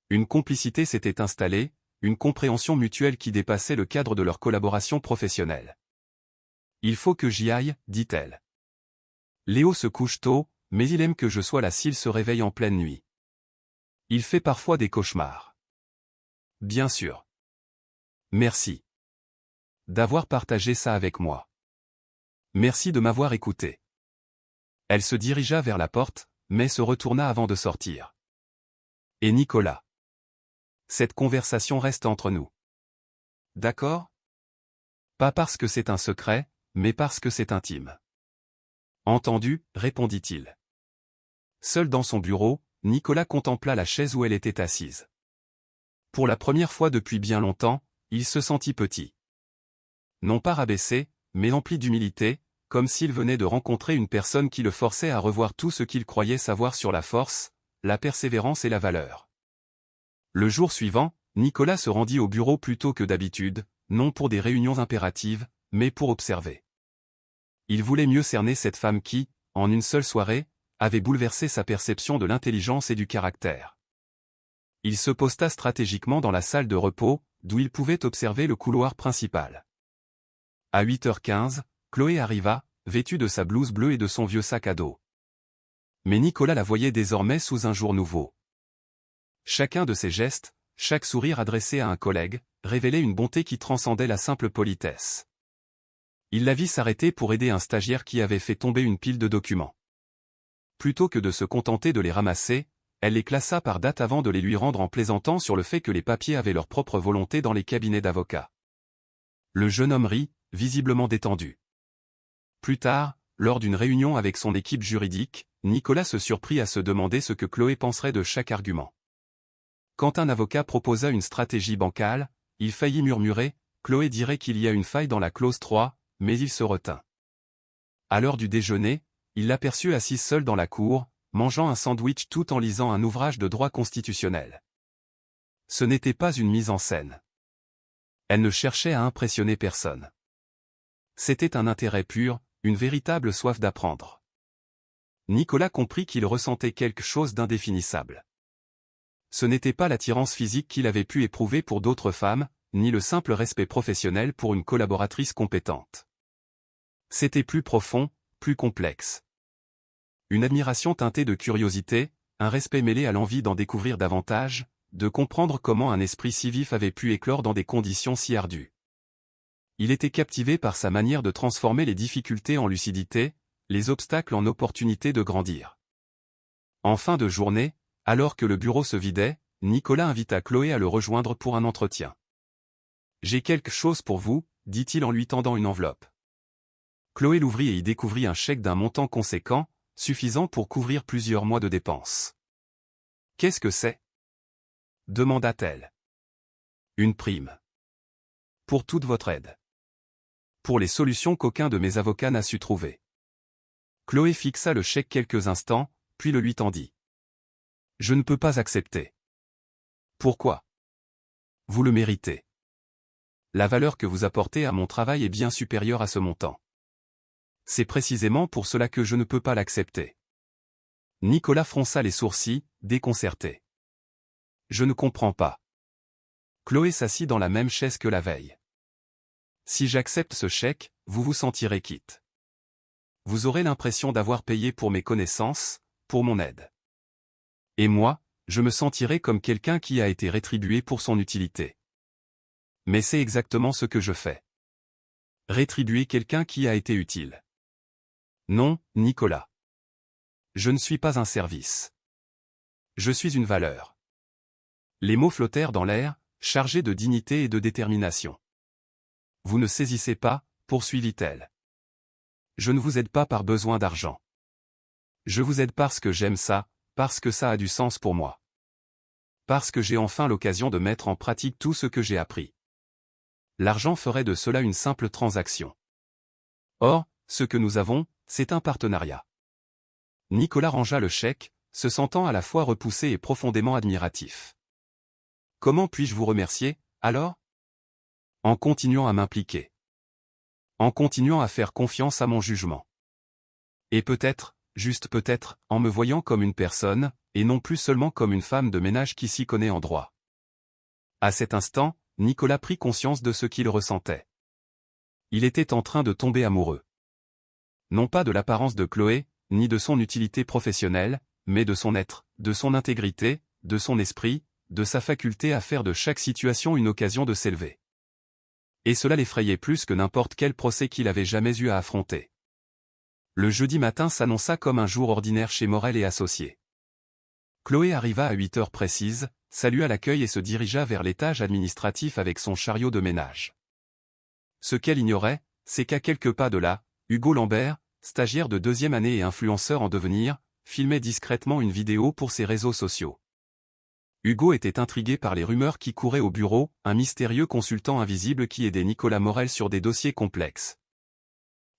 Une complicité s'était installée, une compréhension mutuelle qui dépassait le cadre de leur collaboration professionnelle. « Il faut que j'y aille, dit-elle. Léo se couche tôt, mais il aime que je sois là s'il se réveille en pleine nuit. Il fait parfois des cauchemars. Bien sûr. Merci. D'avoir partagé ça avec moi. Merci de m'avoir écouté. » Elle se dirigea vers la porte, mais se retourna avant de sortir. Et Nicolas. Cette conversation reste entre nous. D'accord? Pas parce que c'est un secret, mais parce que c'est intime. Entendu, répondit-il. Seul dans son bureau, Nicolas contempla la chaise où elle était assise. Pour la première fois depuis bien longtemps, il se sentit petit. Non pas rabaissé, mais empli d'humilité, comme s'il venait de rencontrer une personne qui le forçait à revoir tout ce qu'il croyait savoir sur la force, la persévérance et la valeur. Le jour suivant, Nicolas se rendit au bureau plus tôt que d'habitude, non pour des réunions impératives, mais pour observer. Il voulait mieux cerner cette femme qui, en une seule soirée, avait bouleversé sa perception de l'intelligence et du caractère. Il se posta stratégiquement dans la salle de repos, d'où il pouvait observer le couloir principal. À 8h15, Chloé arriva, vêtue de sa blouse bleue et de son vieux sac à dos. Mais Nicolas la voyait désormais sous un jour nouveau. Chacun de ses gestes, chaque sourire adressé à un collègue, révélait une bonté qui transcendait la simple politesse. Il la vit s'arrêter pour aider un stagiaire qui avait fait tomber une pile de documents. Plutôt que de se contenter de les ramasser, elle les classa par date avant de les lui rendre en plaisantant sur le fait que les papiers avaient leur propre volonté dans les cabinets d'avocats. Le jeune homme rit, visiblement détendu. Plus tard, lors d'une réunion avec son équipe juridique, Nicolas se surprit à se demander ce que Chloé penserait de chaque argument. Quand un avocat proposa une stratégie bancale, il faillit murmurer « Chloé dirait qu'il y a une faille dans la clause 3 », mais il se retint. À l'heure du déjeuner, il l'aperçut assise seule dans la cour, mangeant un sandwich tout en lisant un ouvrage de droit constitutionnel. Ce n'était pas une mise en scène. Elle ne cherchait à impressionner personne. C'était un intérêt pur, une véritable soif d'apprendre. Nicolas comprit qu'il ressentait quelque chose d'indéfinissable. Ce n'était pas l'attirance physique qu'il avait pu éprouver pour d'autres femmes, ni le simple respect professionnel pour une collaboratrice compétente. C'était plus profond, plus complexe. Une admiration teintée de curiosité, un respect mêlé à l'envie d'en découvrir davantage, de comprendre comment un esprit si vif avait pu éclore dans des conditions si ardues. Il était captivé par sa manière de transformer les difficultés en lucidité, les obstacles en opportunités de grandir. En fin de journée, alors que le bureau se vidait, Nicolas invita Chloé à le rejoindre pour un entretien. « J'ai quelque chose pour vous », dit-il en lui tendant une enveloppe. Chloé l'ouvrit et y découvrit un chèque d'un montant conséquent, suffisant pour couvrir plusieurs mois de dépenses. « Qu'est-ce que c'est » demanda-t-elle. « Une prime. Pour toute votre aide. Pour les solutions qu'aucun de mes avocats n'a su trouver. » Chloé fixa le chèque quelques instants, puis le lui tendit. « Je ne peux pas accepter. » « Pourquoi ? » ?»« Vous le méritez. La valeur que vous apportez à mon travail est bien supérieure à ce montant. C'est précisément pour cela que je ne peux pas l'accepter. » Nicolas fronça les sourcils, déconcerté. « Je ne comprends pas. » Chloé s'assit dans la même chaise que la veille. « Si j'accepte ce chèque, vous vous sentirez quitte. Vous aurez l'impression d'avoir payé pour mes connaissances, pour mon aide. Et moi, je me sentirai comme quelqu'un qui a été rétribué pour son utilité. Mais c'est exactement ce que je fais. Rétribuer quelqu'un qui a été utile. Non, Nicolas. Je ne suis pas un service. Je suis une valeur. » Les mots flottèrent dans l'air, chargés de dignité et de détermination. « Vous ne saisissez pas, poursuivit-elle. Je ne vous aide pas par besoin d'argent. Je vous aide parce que j'aime ça, parce que ça a du sens pour moi. Parce que j'ai enfin l'occasion de mettre en pratique tout ce que j'ai appris. L'argent ferait de cela une simple transaction. Or, ce que nous avons, c'est un partenariat. » Nicolas rangea le chèque, se sentant à la fois repoussé et profondément admiratif. « Comment puis-je vous remercier, alors ? » ?»« En continuant à m'impliquer. En continuant à faire confiance à mon jugement. Et peut-être, juste peut-être, en me voyant comme une personne, et non plus seulement comme une femme de ménage qui s'y connaît en droit. » À cet instant, Nicolas prit conscience de ce qu'il ressentait. Il était en train de tomber amoureux. Non pas de l'apparence de Chloé, ni de son utilité professionnelle, mais de son être, de son intégrité, de son esprit, de sa faculté à faire de chaque situation une occasion de s'élever. Et cela l'effrayait plus que n'importe quel procès qu'il avait jamais eu à affronter. Le jeudi matin s'annonça comme un jour ordinaire chez Morel et Associés. Chloé arriva à 8 heures précises, salua l'accueil et se dirigea vers l'étage administratif avec son chariot de ménage. Ce qu'elle ignorait, c'est qu'à quelques pas de là, Hugo Lambert, stagiaire de 2e année et influenceur en devenir, filmait discrètement une vidéo pour ses réseaux sociaux. Hugo était intrigué par les rumeurs qui couraient au bureau, un mystérieux consultant invisible qui aidait Nicolas Morel sur des dossiers complexes.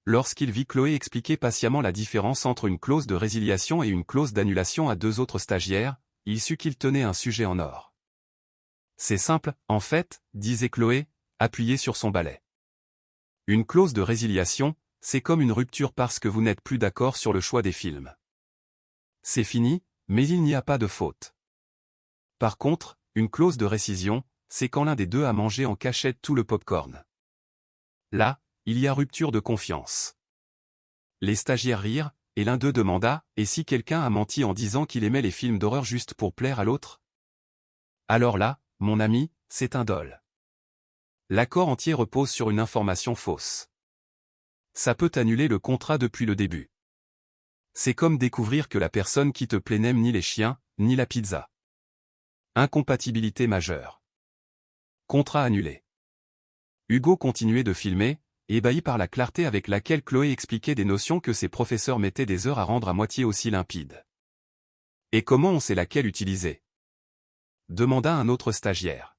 Lorsqu'il vit Chloé expliquer patiemment la différence entre une clause de résiliation et une clause d'annulation à 2 autres stagiaires, il sut qu'il tenait un sujet en or. « C'est simple, en fait, » disait Chloé, appuyée sur son balai. « Une clause de résiliation, c'est comme une rupture parce que vous n'êtes plus d'accord sur le choix des films. C'est fini, mais il n'y a pas de faute. Par contre, une clause de rescission, c'est quand l'un des deux a mangé en cachette tout le pop-corn. Là, il y a rupture de confiance. Les stagiaires rirent, et l'un d'eux demanda « Et si quelqu'un a menti en disant qu'il aimait les films d'horreur juste pour plaire à l'autre ?» Alors là, mon ami, c'est un dol. L'accord entier repose sur une information fausse. Ça peut annuler le contrat depuis le début. C'est comme découvrir que la personne qui te plaît n'aime ni les chiens, ni la pizza. Incompatibilité majeure. Contrat annulé. Hugo continuait de filmer, ébahi par la clarté avec laquelle Chloé expliquait des notions que ses professeurs mettaient des heures à rendre à moitié aussi limpides. Et comment on sait laquelle utiliser? Demanda un autre stagiaire.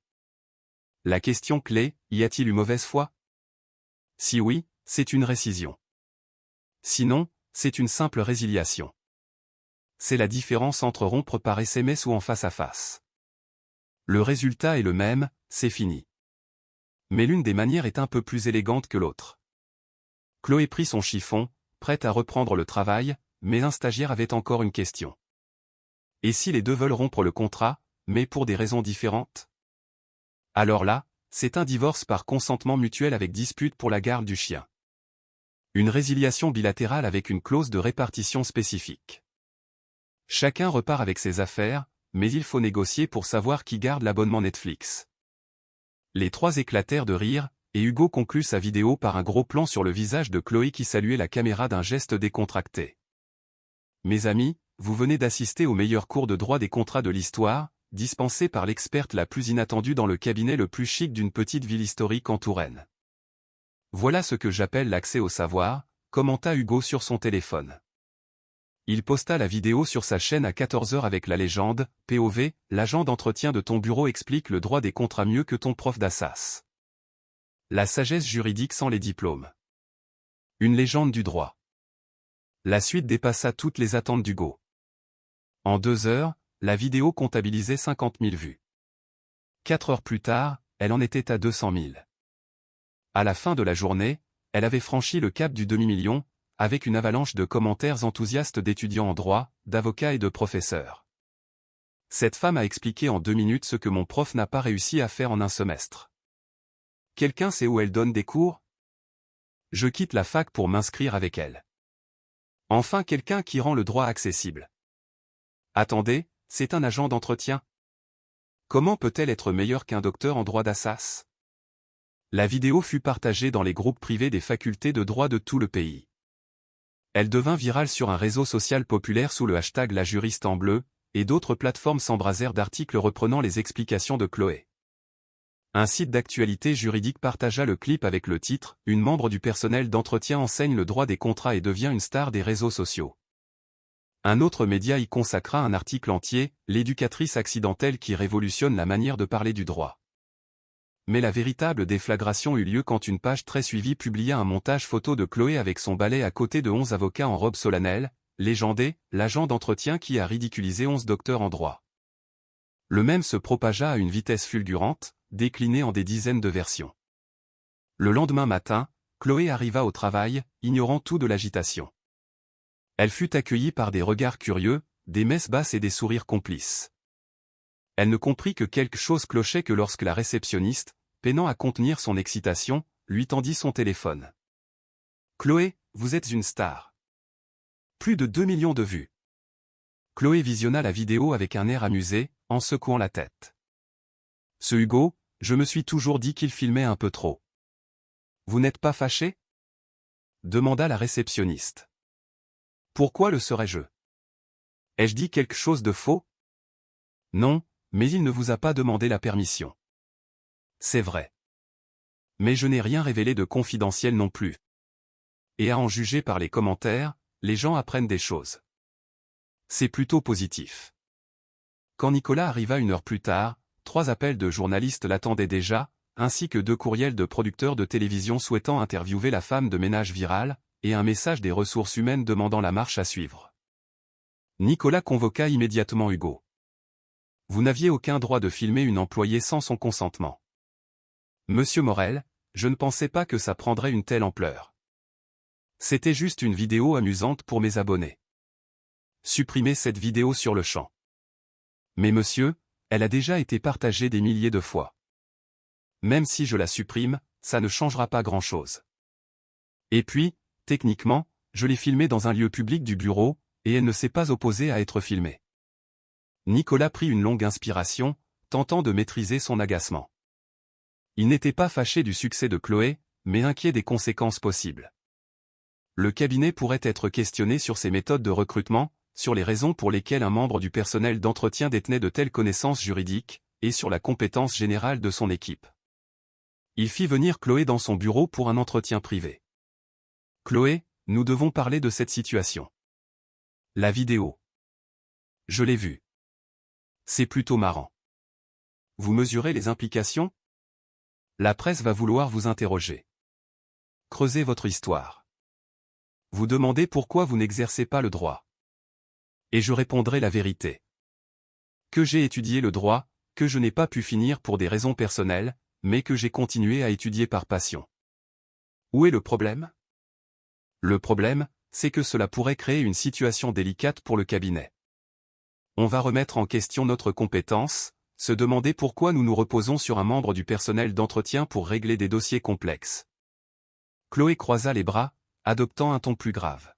La question clé, y a-t-il eu mauvaise foi? Si oui, c'est une récision. Sinon, c'est une simple résiliation. C'est la différence entre rompre par SMS ou en face à face. Le résultat est le même, c'est fini. Mais l'une des manières est un peu plus élégante que l'autre. Chloé prit son chiffon, prête à reprendre le travail, mais un stagiaire avait encore une question. Et si les deux veulent rompre le contrat, mais pour des raisons différentes? Alors là, c'est un divorce par consentement mutuel avec dispute pour la garde du chien. Une résiliation bilatérale avec une clause de répartition spécifique. Chacun repart avec ses affaires, mais il faut négocier pour savoir qui garde l'abonnement Netflix. Les trois éclatèrent de rire, et Hugo conclut sa vidéo par un gros plan sur le visage de Chloé qui saluait la caméra d'un geste décontracté. Mes amis, vous venez d'assister au meilleur cours de droit des contrats de l'histoire, dispensé par l'experte la plus inattendue dans le cabinet le plus chic d'une petite ville historique en Touraine. Voilà ce que j'appelle l'accès au savoir, commenta Hugo sur son téléphone. Il posta la vidéo sur sa chaîne à 14h avec la légende, POV, l'agent d'entretien de ton bureau explique le droit des contrats mieux que ton prof d'Assas. La sagesse juridique sans les diplômes. Une légende du droit. La suite dépassa toutes les attentes d'Hugo. En 2 heures, la vidéo comptabilisait 50 000 vues. 4 heures plus tard, elle en était à 200 000. À la fin de la journée, elle avait franchi le cap du demi-million, avec une avalanche de commentaires enthousiastes d'étudiants en droit, d'avocats et de professeurs. Cette femme a expliqué en 2 minutes ce que mon prof n'a pas réussi à faire en un semestre. Quelqu'un sait où elle donne des cours? Je quitte la fac pour m'inscrire avec elle. Enfin quelqu'un qui rend le droit accessible. Attendez, c'est un agent d'entretien? Comment peut-elle être meilleure qu'un docteur en droit d'Assas? La vidéo fut partagée dans les groupes privés des facultés de droit de tout le pays. Elle devint virale sur un réseau social populaire sous le hashtag La juriste en bleu, et d'autres plateformes s'embrasèrent d'articles reprenant les explications de Chloé. Un site d'actualité juridique partagea le clip avec le titre « Une membre du personnel d'entretien enseigne le droit des contrats et devient une star des réseaux sociaux ». Un autre média y consacra un article entier, « L'éducatrice accidentelle qui révolutionne la manière de parler du droit ». Mais la véritable déflagration eut lieu quand une page très suivie publia un montage photo de Chloé avec son balai à côté de 11 avocats en robe solennelle, légendé, l'agent d'entretien qui a ridiculisé 11 docteurs en droit. Le mème se propagea à une vitesse fulgurante, décliné en des dizaines de versions. Le lendemain matin, Chloé arriva au travail, ignorant tout de l'agitation. Elle fut accueillie par des regards curieux, des messes basses et des sourires complices. Elle ne comprit que quelque chose clochait que lorsque la réceptionniste, peinant à contenir son excitation, lui tendit son téléphone. « Chloé, vous êtes une star. Plus de 2 millions de vues. » Chloé visionna la vidéo avec un air amusé, en secouant la tête. « Ce Hugo, je me suis toujours dit qu'il filmait un peu trop. Vous n'êtes pas fâché? » demanda la réceptionniste. « Pourquoi le serais-je? Ai-je dit quelque chose de faux? Non, mais il ne vous a pas demandé la permission. C'est vrai. Mais je n'ai rien révélé de confidentiel non plus. Et à en juger par les commentaires, les gens apprennent des choses. C'est plutôt positif. » Quand Nicolas arriva 1 heure plus tard, 3 appels de journalistes l'attendaient déjà, ainsi que 2 courriels de producteurs de télévision souhaitant interviewer la femme de ménage virale, et un message des ressources humaines demandant la marche à suivre. Nicolas convoqua immédiatement Hugo. « Vous n'aviez aucun droit de filmer une employée sans son consentement. Monsieur Morel, je ne pensais pas que ça prendrait une telle ampleur. C'était juste une vidéo amusante pour mes abonnés. Supprimez cette vidéo sur le champ. Mais monsieur, elle a déjà été partagée des milliers de fois. Même si je la supprime, ça ne changera pas grand-chose. Et puis, techniquement, je l'ai filmée dans un lieu public du bureau, et elle ne s'est pas opposée à être filmée. Nicolas prit une longue inspiration, tentant de maîtriser son agacement. Il n'était pas fâché du succès de Chloé, mais inquiet des conséquences possibles. Le cabinet pourrait être questionné sur ses méthodes de recrutement, sur les raisons pour lesquelles un membre du personnel d'entretien détenait de telles connaissances juridiques, et sur la compétence générale de son équipe. Il fit venir Chloé dans son bureau pour un entretien privé. « Chloé, nous devons parler de cette situation. » La vidéo. Je l'ai vue. C'est plutôt marrant. Vous mesurez les implications? La presse va vouloir vous interroger. Creusez votre histoire. Vous demandez pourquoi vous n'exercez pas le droit. Et je répondrai la vérité. Que j'ai étudié le droit, que je n'ai pas pu finir pour des raisons personnelles, mais que j'ai continué à étudier par passion. Où est le problème? Le problème, c'est que cela pourrait créer une situation délicate pour le cabinet. On va remettre en question notre compétence, se demander pourquoi nous nous reposons sur un membre du personnel d'entretien pour régler des dossiers complexes. Chloé croisa les bras, adoptant un ton plus grave.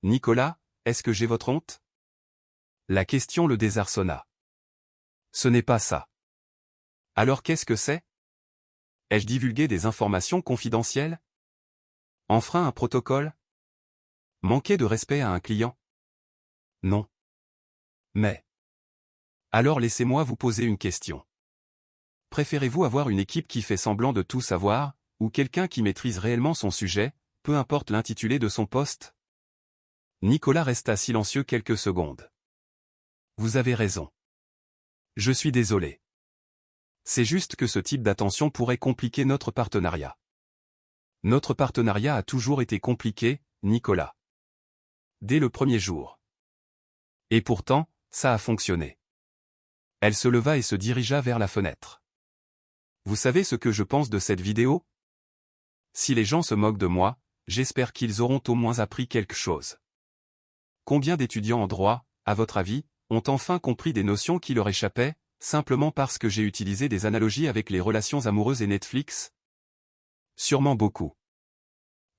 Nicolas, est-ce que j'ai votre honte? La question le désarçonna. Ce n'est pas ça. Alors qu'est-ce que c'est? Ai-je divulgué des informations confidentielles? Enfreint un protocole? Manqué de respect à un client? Non. Mais. Alors laissez-moi vous poser une question. Préférez-vous avoir une équipe qui fait semblant de tout savoir, ou quelqu'un qui maîtrise réellement son sujet, peu importe l'intitulé de son poste? Nicolas resta silencieux quelques secondes. Vous avez raison. Je suis désolé. C'est juste que ce type d'attention pourrait compliquer notre partenariat. Notre partenariat a toujours été compliqué, Nicolas. Dès le premier jour. Et pourtant, ça a fonctionné. Elle se leva et se dirigea vers la fenêtre. Vous savez ce que je pense de cette vidéo? Si les gens se moquent de moi, j'espère qu'ils auront au moins appris quelque chose. Combien d'étudiants en droit, à votre avis, ont enfin compris des notions qui leur échappaient, simplement parce que j'ai utilisé des analogies avec les relations amoureuses et Netflix? Sûrement beaucoup.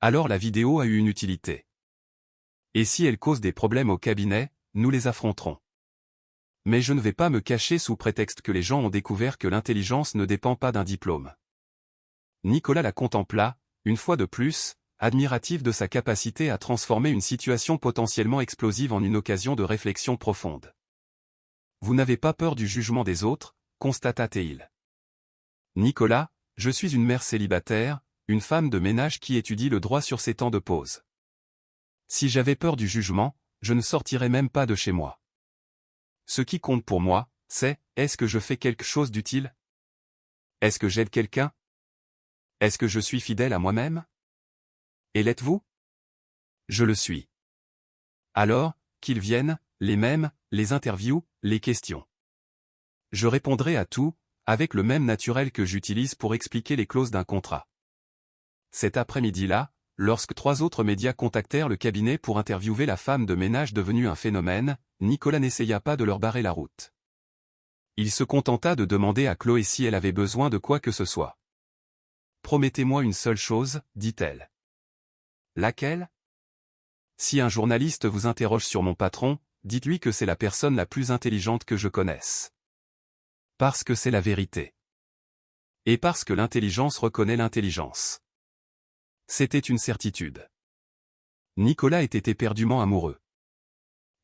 Alors la vidéo a eu une utilité. Et si elle cause des problèmes au cabinet, nous les affronterons. Mais je ne vais pas me cacher sous prétexte que les gens ont découvert que l'intelligence ne dépend pas d'un diplôme. Nicolas la contempla, une fois de plus, admiratif de sa capacité à transformer une situation potentiellement explosive en une occasion de réflexion profonde. Vous n'avez pas peur du jugement des autres, constata-t-il. Nicolas, je suis une mère célibataire, une femme de ménage qui étudie le droit sur ses temps de pause. Si j'avais peur du jugement, je ne sortirais même pas de chez moi. Ce qui compte pour moi, c'est, est-ce que je fais quelque chose d'utile? Est-ce que j'aide quelqu'un? Est-ce que je suis fidèle à moi-même? Et l'êtes-vous? Je le suis. Alors, qu'ils viennent, les mêmes, les interviews, les questions. Je répondrai à tout, avec le même naturel que j'utilise pour expliquer les clauses d'un contrat. Cet après-midi-là, lorsque 3 autres médias contactèrent le cabinet pour interviewer la femme de ménage devenue un phénomène, Nicolas n'essaya pas de leur barrer la route. Il se contenta de demander à Chloé si elle avait besoin de quoi que ce soit. « Promettez-moi une seule chose, dit-elle. » Laquelle? Si un journaliste vous interroge sur mon patron, dites-lui que c'est la personne la plus intelligente que je connaisse. Parce que c'est la vérité. Et parce que l'intelligence reconnaît l'intelligence. C'était une certitude. Nicolas était éperdument amoureux.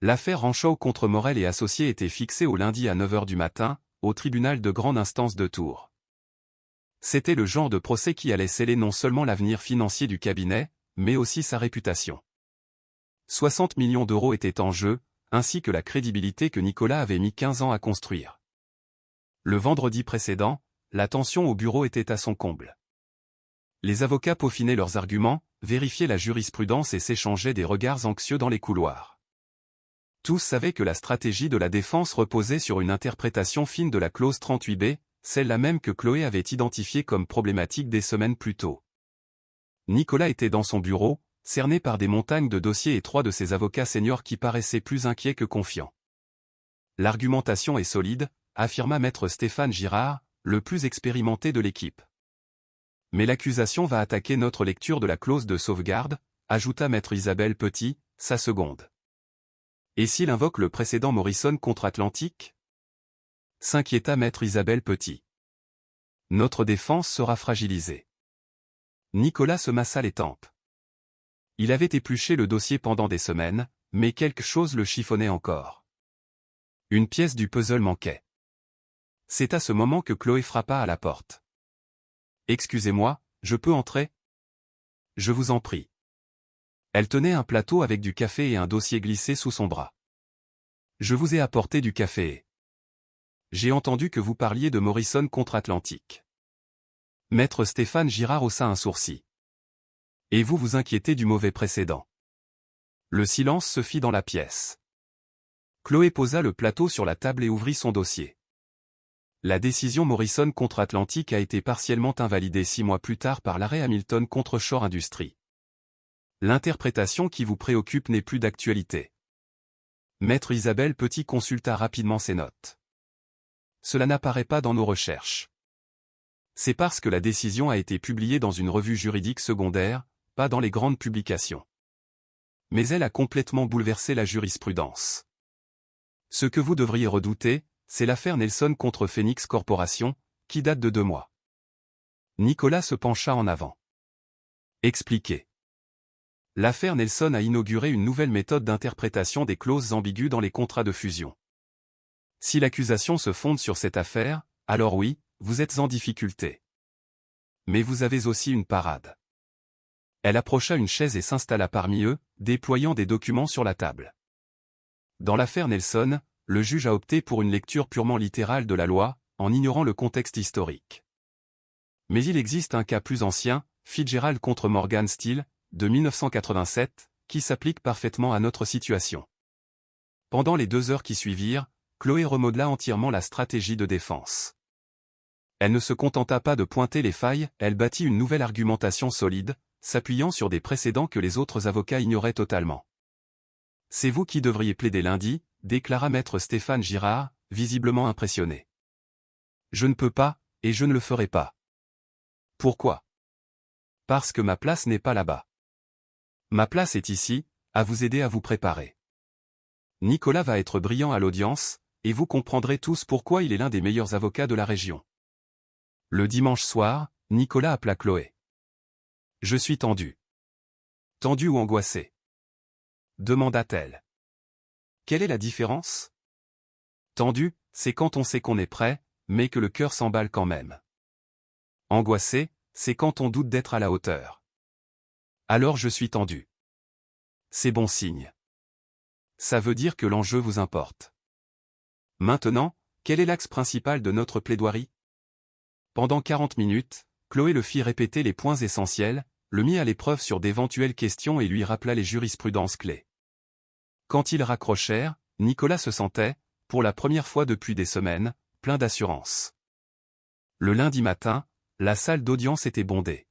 L'affaire Ranchaud contre Morel et associés était fixée au lundi à 9 h du matin, au tribunal de grande instance de Tours. C'était le genre de procès qui allait sceller non seulement l'avenir financier du cabinet, mais aussi sa réputation. 60 millions d'euros étaient en jeu, ainsi que la crédibilité que Nicolas avait mis 15 ans à construire. Le vendredi précédent, la tension au bureau était à son comble. Les avocats peaufinaient leurs arguments, vérifiaient la jurisprudence et s'échangeaient des regards anxieux dans les couloirs. Tous savaient que la stratégie de la défense reposait sur une interprétation fine de la clause 38B, celle-là même que Chloé avait identifiée comme problématique des semaines plus tôt. Nicolas était dans son bureau, cerné par des montagnes de dossiers et 3 de ses avocats seniors qui paraissaient plus inquiets que confiants. L'argumentation est solide, affirma maître Stéphane Girard, le plus expérimenté de l'équipe. Mais l'accusation va attaquer notre lecture de la clause de sauvegarde, ajouta maître Isabelle Petit, sa seconde. Et s'il invoque le précédent Morrison contre Atlantic? S'inquiéta maître Isabelle Petit. Notre défense sera fragilisée. Nicolas se massa les tempes. Il avait épluché le dossier pendant des semaines, mais quelque chose le chiffonnait encore. Une pièce du puzzle manquait. C'est à ce moment que Chloé frappa à la porte. « Excusez-moi, je peux entrer ? » « Je vous en prie. » Elle tenait un plateau avec du café et un dossier glissé sous son bras. « Je vous ai apporté du café et... J'ai entendu que vous parliez de Morrison contre Atlantic. » Maître Stéphane Girard haussa un sourcil. « Et vous vous inquiétez du mauvais précédent. » Le silence se fit dans la pièce. Chloé posa le plateau sur la table et ouvrit son dossier. La décision Morrison contre Atlantic a été partiellement invalidée 6 mois plus tard par l'arrêt Hamilton contre Shore Industries. L'interprétation qui vous préoccupe n'est plus d'actualité. Maître Isabelle Petit consulta rapidement ses notes. Cela n'apparaît pas dans nos recherches. C'est parce que la décision a été publiée dans une revue juridique secondaire, pas dans les grandes publications. Mais elle a complètement bouleversé la jurisprudence. Ce que vous devriez redouter, c'est l'affaire Nelson contre Phoenix Corporation, qui date de 2 mois. Nicolas se pencha en avant. Expliquez. L'affaire Nelson a inauguré une nouvelle méthode d'interprétation des clauses ambiguës dans les contrats de fusion. Si l'accusation se fonde sur cette affaire, alors oui, vous êtes en difficulté. Mais vous avez aussi une parade. Elle approcha une chaise et s'installa parmi eux, déployant des documents sur la table. Dans l'affaire Nelson, le juge a opté pour une lecture purement littérale de la loi, en ignorant le contexte historique. Mais il existe un cas plus ancien, Fitzgerald contre Morgan Steel, de 1987, qui s'applique parfaitement à notre situation. Pendant les 2 heures qui suivirent, Chloé remodela entièrement la stratégie de défense. Elle ne se contenta pas de pointer les failles, elle bâtit une nouvelle argumentation solide, s'appuyant sur des précédents que les autres avocats ignoraient totalement. « C'est vous qui devriez plaider lundi », déclara maître Stéphane Girard, visiblement impressionné. « Je ne peux pas, et je ne le ferai pas. »« Pourquoi ? » ?»« Parce que ma place n'est pas là-bas. Ma place est ici, à vous aider à vous préparer. Nicolas va être brillant à l'audience, et vous comprendrez tous pourquoi il est l'un des meilleurs avocats de la région. » Le dimanche soir, Nicolas appela Chloé. « Je suis tendu. »« Tendu ou angoissé ?» demanda-t-elle. « Quelle est la différence ? Tendu, c'est quand on sait qu'on est prêt, mais que le cœur s'emballe quand même. Angoissé, c'est quand on doute d'être à la hauteur. Alors je suis tendu. C'est bon signe. Ça veut dire que l'enjeu vous importe. Maintenant, quel est l'axe principal de notre plaidoirie ? » Pendant 40 minutes, Chloé le fit répéter les points essentiels, le mit à l'épreuve sur d'éventuelles questions et lui rappela les jurisprudences clés. Quand ils raccrochèrent, Nicolas se sentait, pour la première fois depuis des semaines, plein d'assurance. Le lundi matin, la salle d'audience était bondée.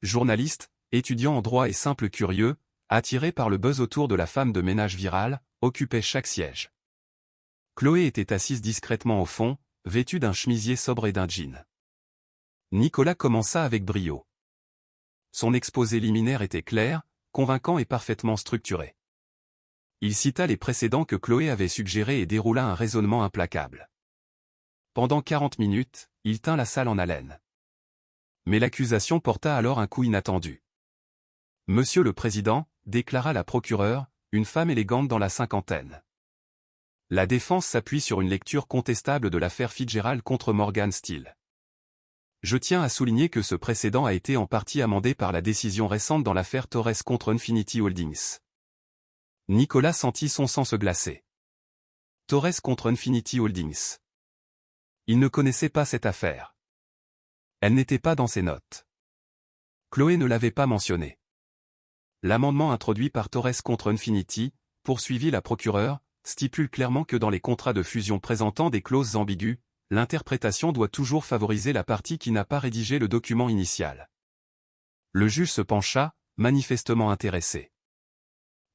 Journalistes, étudiants en droit et simples curieux, attirés par le buzz autour de la femme de ménage virale, occupaient chaque siège. Chloé était assise discrètement au fond, vêtue d'un chemisier sobre et d'un jean. Nicolas commença avec brio. Son exposé liminaire était clair, convaincant et parfaitement structuré. Il cita les précédents que Chloé avait suggérés et déroula un raisonnement implacable. Pendant 40 minutes, il tint la salle en haleine. Mais l'accusation porta alors un coup inattendu. « Monsieur le Président », déclara la procureure, une femme élégante dans la cinquantaine. La défense s'appuie sur une lecture contestable de l'affaire Fitzgerald contre Morgan Steel. Je tiens à souligner que ce précédent a été en partie amendé par la décision récente dans l'affaire Torres contre Infinity Holdings. Nicolas sentit son sang se glacer. Torres contre Infinity Holdings. Il ne connaissait pas cette affaire. Elle n'était pas dans ses notes. Chloé ne l'avait pas mentionnée. L'amendement introduit par Torres contre Infinity, poursuivit la procureure, stipule clairement que dans les contrats de fusion présentant des clauses ambiguës, l'interprétation doit toujours favoriser la partie qui n'a pas rédigé le document initial. Le juge se pencha, manifestement intéressé.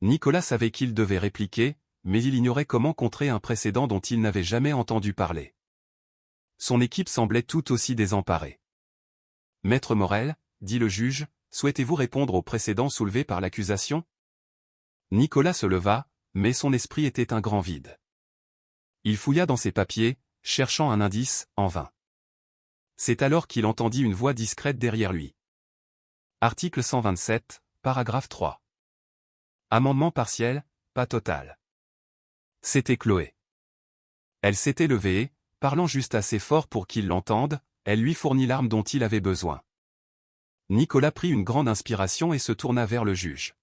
Nicolas savait qu'il devait répliquer, mais il ignorait comment contrer un précédent dont il n'avait jamais entendu parler. Son équipe semblait tout aussi désemparée. « Maître Morel, dit le juge, souhaitez-vous répondre aux précédents soulevés par l'accusation? Nicolas se leva, mais son esprit était un grand vide. Il fouilla dans ses papiers, cherchant un indice, en vain. C'est alors qu'il entendit une voix discrète derrière lui. Article 127, paragraphe 3. Amendement partiel, pas total. C'était Chloé. Elle s'était levée et, parlant juste assez fort pour qu'il l'entende, elle lui fournit l'arme dont il avait besoin. Nicolas prit une grande inspiration et se tourna vers le juge.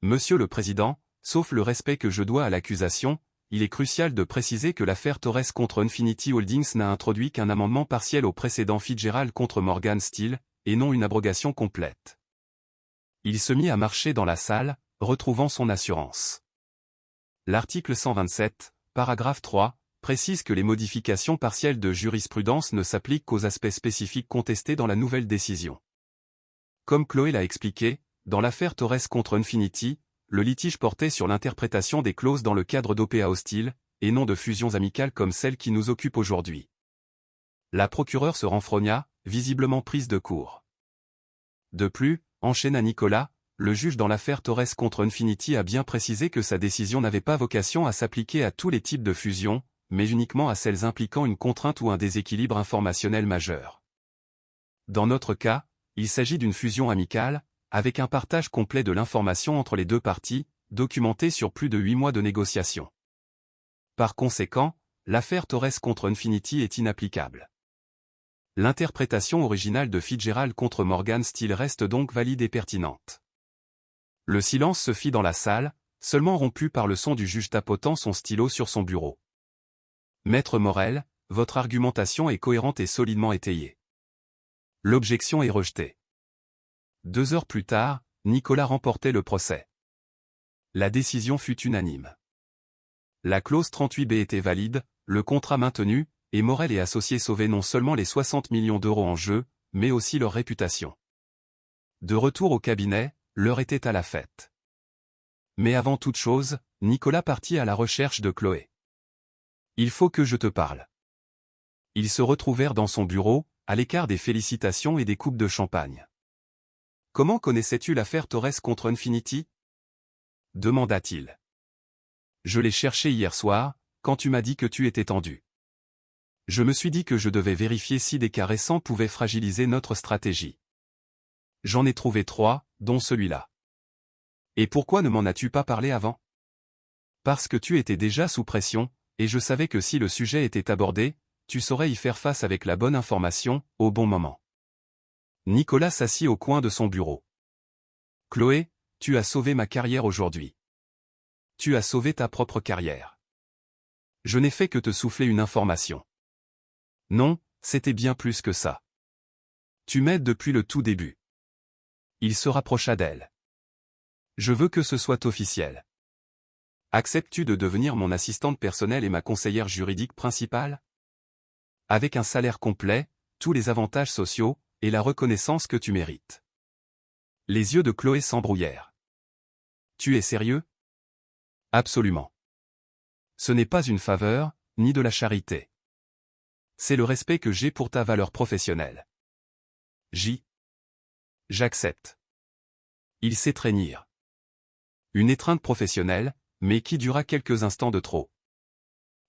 Monsieur le Président, sauf le respect que je dois à l'accusation, il est crucial de préciser que l'affaire Torres contre Infinity Holdings n'a introduit qu'un amendement partiel au précédent Fitzgerald contre Morgan Stanley, et non une abrogation complète. Il se mit à marcher dans la salle, retrouvant son assurance. L'article 127, paragraphe 3, précise que les modifications partielles de jurisprudence ne s'appliquent qu'aux aspects spécifiques contestés dans la nouvelle décision. Comme Chloé l'a expliqué, dans l'affaire Torres contre Infinity, le litige portait sur l'interprétation des clauses dans le cadre d'OPA hostiles, et non de fusions amicales comme celle qui nous occupe aujourd'hui. La procureure se renfrogna, visiblement prise de court. De plus, enchaîna Nicolas, le juge dans l'affaire Torres contre Infinity a bien précisé que sa décision n'avait pas vocation à s'appliquer à tous les types de fusions, mais uniquement à celles impliquant une contrainte ou un déséquilibre informationnel majeur. Dans notre cas, il s'agit d'une fusion amicale, avec un partage complet de l'information entre les deux parties, documenté sur plus de 8 mois de négociations. Par conséquent, l'affaire Torres contre Infinity est inapplicable. L'interprétation originale de Fitzgerald contre Morgan Stanley reste donc valide et pertinente. Le silence se fit dans la salle, seulement rompu par le son du juge tapotant son stylo sur son bureau. Maître Morel, votre argumentation est cohérente et solidement étayée. L'objection est rejetée. 2 heures plus tard, Nicolas remportait le procès. La décision fut unanime. La clause 38B était valide, le contrat maintenu, et Morel et associés sauvaient non seulement les 60 millions d'euros en jeu, mais aussi leur réputation. De retour au cabinet, l'heure était à la fête. Mais avant toute chose, Nicolas partit à la recherche de Chloé. Il faut que je te parle. Ils se retrouvèrent dans son bureau, à l'écart des félicitations et des coupes de champagne. Comment connaissais-tu l'affaire Torres contre Infinity? Demanda-t-il. Je l'ai cherché hier soir, quand tu m'as dit que tu étais tendu. Je me suis dit que je devais vérifier si des cas récents pouvaient fragiliser notre stratégie. J'en ai trouvé 3, dont celui-là. Et pourquoi ne m'en as-tu pas parlé avant? Parce que tu étais déjà sous pression, et je savais que si le sujet était abordé, tu saurais y faire face avec la bonne information, au bon moment. Nicolas s'assit au coin de son bureau. Chloé, tu as sauvé ma carrière aujourd'hui. Tu as sauvé ta propre carrière. Je n'ai fait que te souffler une information. Non, c'était bien plus que ça. Tu m'aides depuis le tout début. Il se rapprocha d'elle. Je veux que ce soit officiel. Acceptes-tu de devenir mon assistante personnelle et ma conseillère juridique principale? Avec un salaire complet, tous les avantages sociaux, et la reconnaissance que tu mérites. Les yeux de Chloé s'embrouillèrent. Tu es sérieux? Absolument. Ce n'est pas une faveur, ni de la charité. C'est le respect que j'ai pour ta valeur professionnelle. J'accepte. Ils s'étreignirent. Une étreinte professionnelle, mais qui dura quelques instants de trop.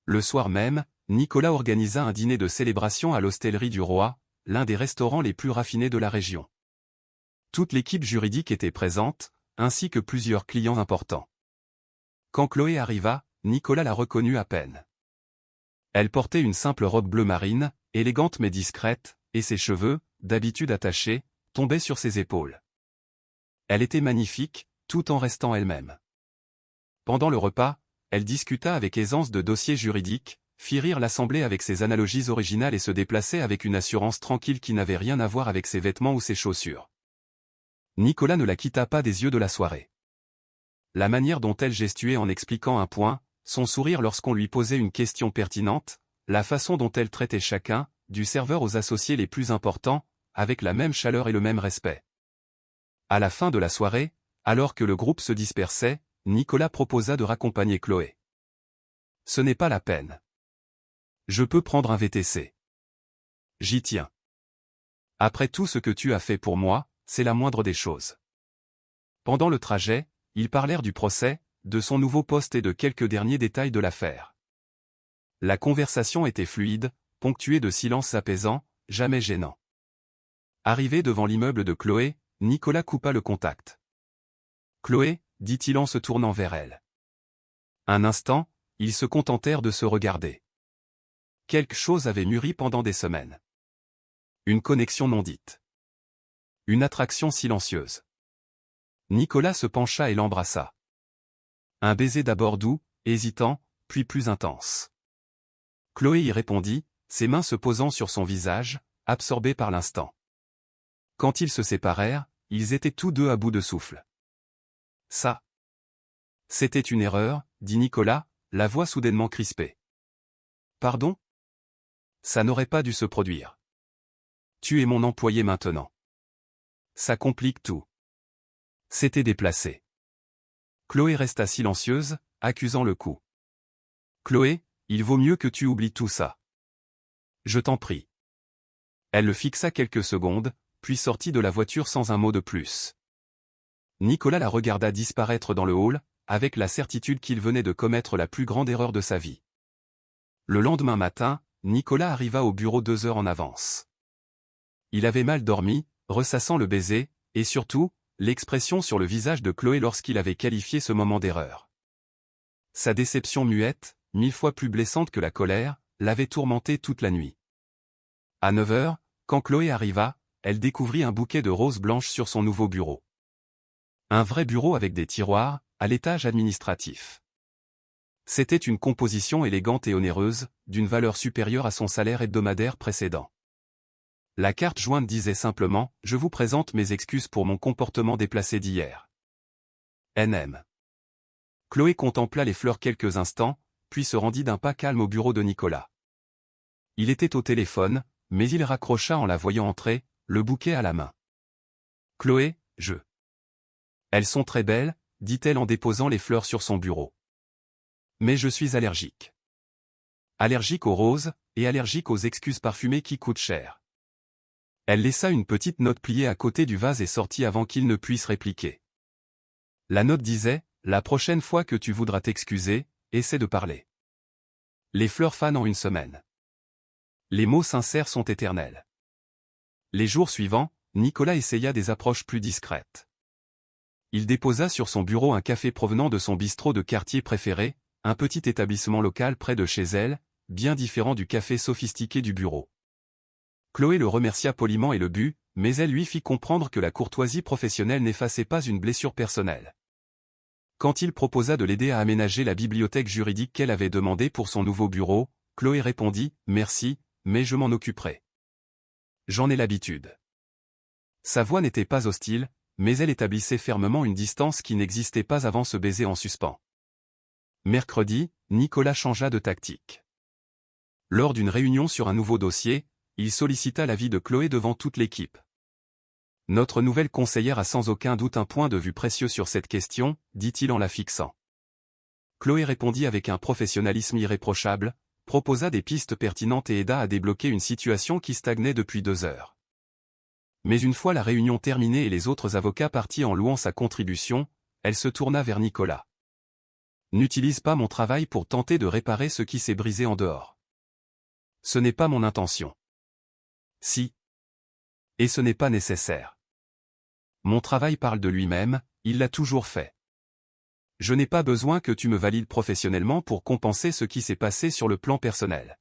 Le soir même, Nicolas organisa un dîner de célébration à l'Hostellerie du Roi, l'un des restaurants les plus raffinés de la région. Toute l'équipe juridique était présente, ainsi que plusieurs clients importants. Quand Chloé arriva, Nicolas la reconnut à peine. Elle portait une simple robe bleu marine, élégante mais discrète, et ses cheveux, d'habitude attachés, tombaient sur ses épaules. Elle était magnifique, tout en restant elle-même. Pendant le repas, elle discuta avec aisance de dossiers juridiques, fit rire l'assemblée avec ses analogies originales et se déplaçait avec une assurance tranquille qui n'avait rien à voir avec ses vêtements ou ses chaussures. Nicolas ne la quitta pas des yeux de la soirée. La manière dont elle gestuait en expliquant un point, son sourire lorsqu'on lui posait une question pertinente, la façon dont elle traitait chacun, du serveur aux associés les plus importants, avec la même chaleur et le même respect. À la fin de la soirée, alors que le groupe se dispersait, Nicolas proposa de raccompagner Chloé. Ce n'est pas la peine. Je peux prendre un VTC. J'y tiens. Après tout ce que tu as fait pour moi, c'est la moindre des choses. Pendant le trajet, ils parlèrent du procès, de son nouveau poste et de quelques derniers détails de l'affaire. La conversation était fluide, ponctuée de silences apaisants, jamais gênants. Arrivé devant l'immeuble de Chloé, Nicolas coupa le contact. « Chloé » dit-il en se tournant vers elle. Un instant, ils se contentèrent de se regarder. Quelque chose avait mûri pendant des semaines. Une connexion non dite. Une attraction silencieuse. Nicolas se pencha et l'embrassa. Un baiser d'abord doux, hésitant, puis plus intense. Chloé y répondit, ses mains se posant sur son visage, absorbés par l'instant. Quand ils se séparèrent, ils étaient tous deux à bout de souffle. Ça. C'était une erreur, dit Nicolas, la voix soudainement crispée. Pardon? Ça n'aurait pas dû se produire. Tu es mon employé maintenant. Ça complique tout. C'était déplacé. Chloé resta silencieuse, accusant le coup. Chloé, il vaut mieux que tu oublies tout ça. Je t'en prie. Elle le fixa quelques secondes, puis sortit de la voiture sans un mot de plus. Nicolas la regarda disparaître dans le hall, avec la certitude qu'il venait de commettre la plus grande erreur de sa vie. Le lendemain matin, Nicolas arriva au bureau 2 heures en avance. Il avait mal dormi, ressassant le baiser, et surtout, l'expression sur le visage de Chloé lorsqu'il avait qualifié ce moment d'erreur. Sa déception muette, 1000 fois plus blessante que la colère, l'avait tourmenté toute la nuit. À 9 heures, quand Chloé arriva, elle découvrit un bouquet de roses blanches sur son nouveau bureau. Un vrai bureau avec des tiroirs, à l'étage administratif. C'était une composition élégante et onéreuse, d'une valeur supérieure à son salaire hebdomadaire précédent. La carte jointe disait simplement « Je vous présente mes excuses pour mon comportement déplacé d'hier. NM ». Chloé contempla les fleurs quelques instants, puis se rendit d'un pas calme au bureau de Nicolas. Il était au téléphone, mais il raccrocha en la voyant entrer, le bouquet à la main. « Chloé, je... » « Elles sont très belles, » dit-elle en déposant les fleurs sur son bureau. « Mais je suis allergique. Allergique aux roses, et allergique aux excuses parfumées qui coûtent cher. » Elle laissa une petite note pliée à côté du vase et sortit avant qu'il ne puisse répliquer. La note disait « La prochaine fois que tu voudras t'excuser, essaie de parler. » Les fleurs fanent en une semaine. Les mots sincères sont éternels. Les jours suivants, Nicolas essaya des approches plus discrètes. Il déposa sur son bureau un café provenant de son bistrot de quartier préféré, un petit établissement local près de chez elle, bien différent du café sophistiqué du bureau. Chloé le remercia poliment et le but, mais elle lui fit comprendre que la courtoisie professionnelle n'effaçait pas une blessure personnelle. Quand il proposa de l'aider à aménager la bibliothèque juridique qu'elle avait demandée pour son nouveau bureau, Chloé répondit « Merci, mais je m'en occuperai. J'en ai l'habitude. » Sa voix n'était pas hostile, mais elle établissait fermement une distance qui n'existait pas avant ce baiser en suspens. Mercredi, Nicolas changea de tactique. Lors d'une réunion sur un nouveau dossier, il sollicita l'avis de Chloé devant toute l'équipe. Notre nouvelle conseillère a sans aucun doute un point de vue précieux sur cette question, dit-il en la fixant. Chloé répondit avec un professionnalisme irréprochable, proposa des pistes pertinentes et aida à débloquer une situation qui stagnait depuis 2 heures. Mais une fois la réunion terminée et les autres avocats partis en louant sa contribution, elle se tourna vers Nicolas. « N'utilise pas mon travail pour tenter de réparer ce qui s'est brisé en dehors. Ce n'est pas mon intention. Si. Et ce n'est pas nécessaire. Mon travail parle de lui-même, il l'a toujours fait. Je n'ai pas besoin que tu me valides professionnellement pour compenser ce qui s'est passé sur le plan personnel. »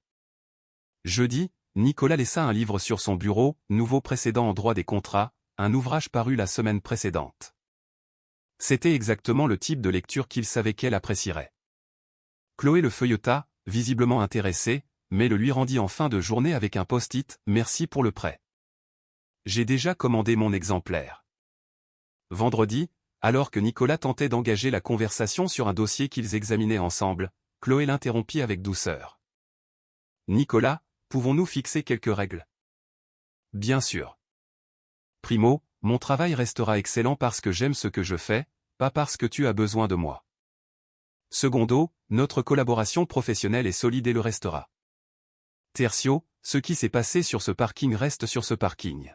Jeudi, Nicolas laissa un livre sur son bureau, nouveau précédent en droit des contrats, un ouvrage paru la semaine précédente. C'était exactement le type de lecture qu'il savait qu'elle apprécierait. Chloé le feuilleta, visiblement intéressée, mais le lui rendit en fin de journée avec un post-it « Merci pour le prêt. J'ai déjà commandé mon exemplaire. » Vendredi, alors que Nicolas tentait d'engager la conversation sur un dossier qu'ils examinaient ensemble, Chloé l'interrompit avec douceur. « Nicolas, pouvons-nous fixer quelques règles? » « Bien sûr. Primo, mon travail restera excellent parce que j'aime ce que je fais, pas parce que tu as besoin de moi. Secondo, notre collaboration professionnelle est solide et le restera. Tertio, ce qui s'est passé sur ce parking reste sur ce parking.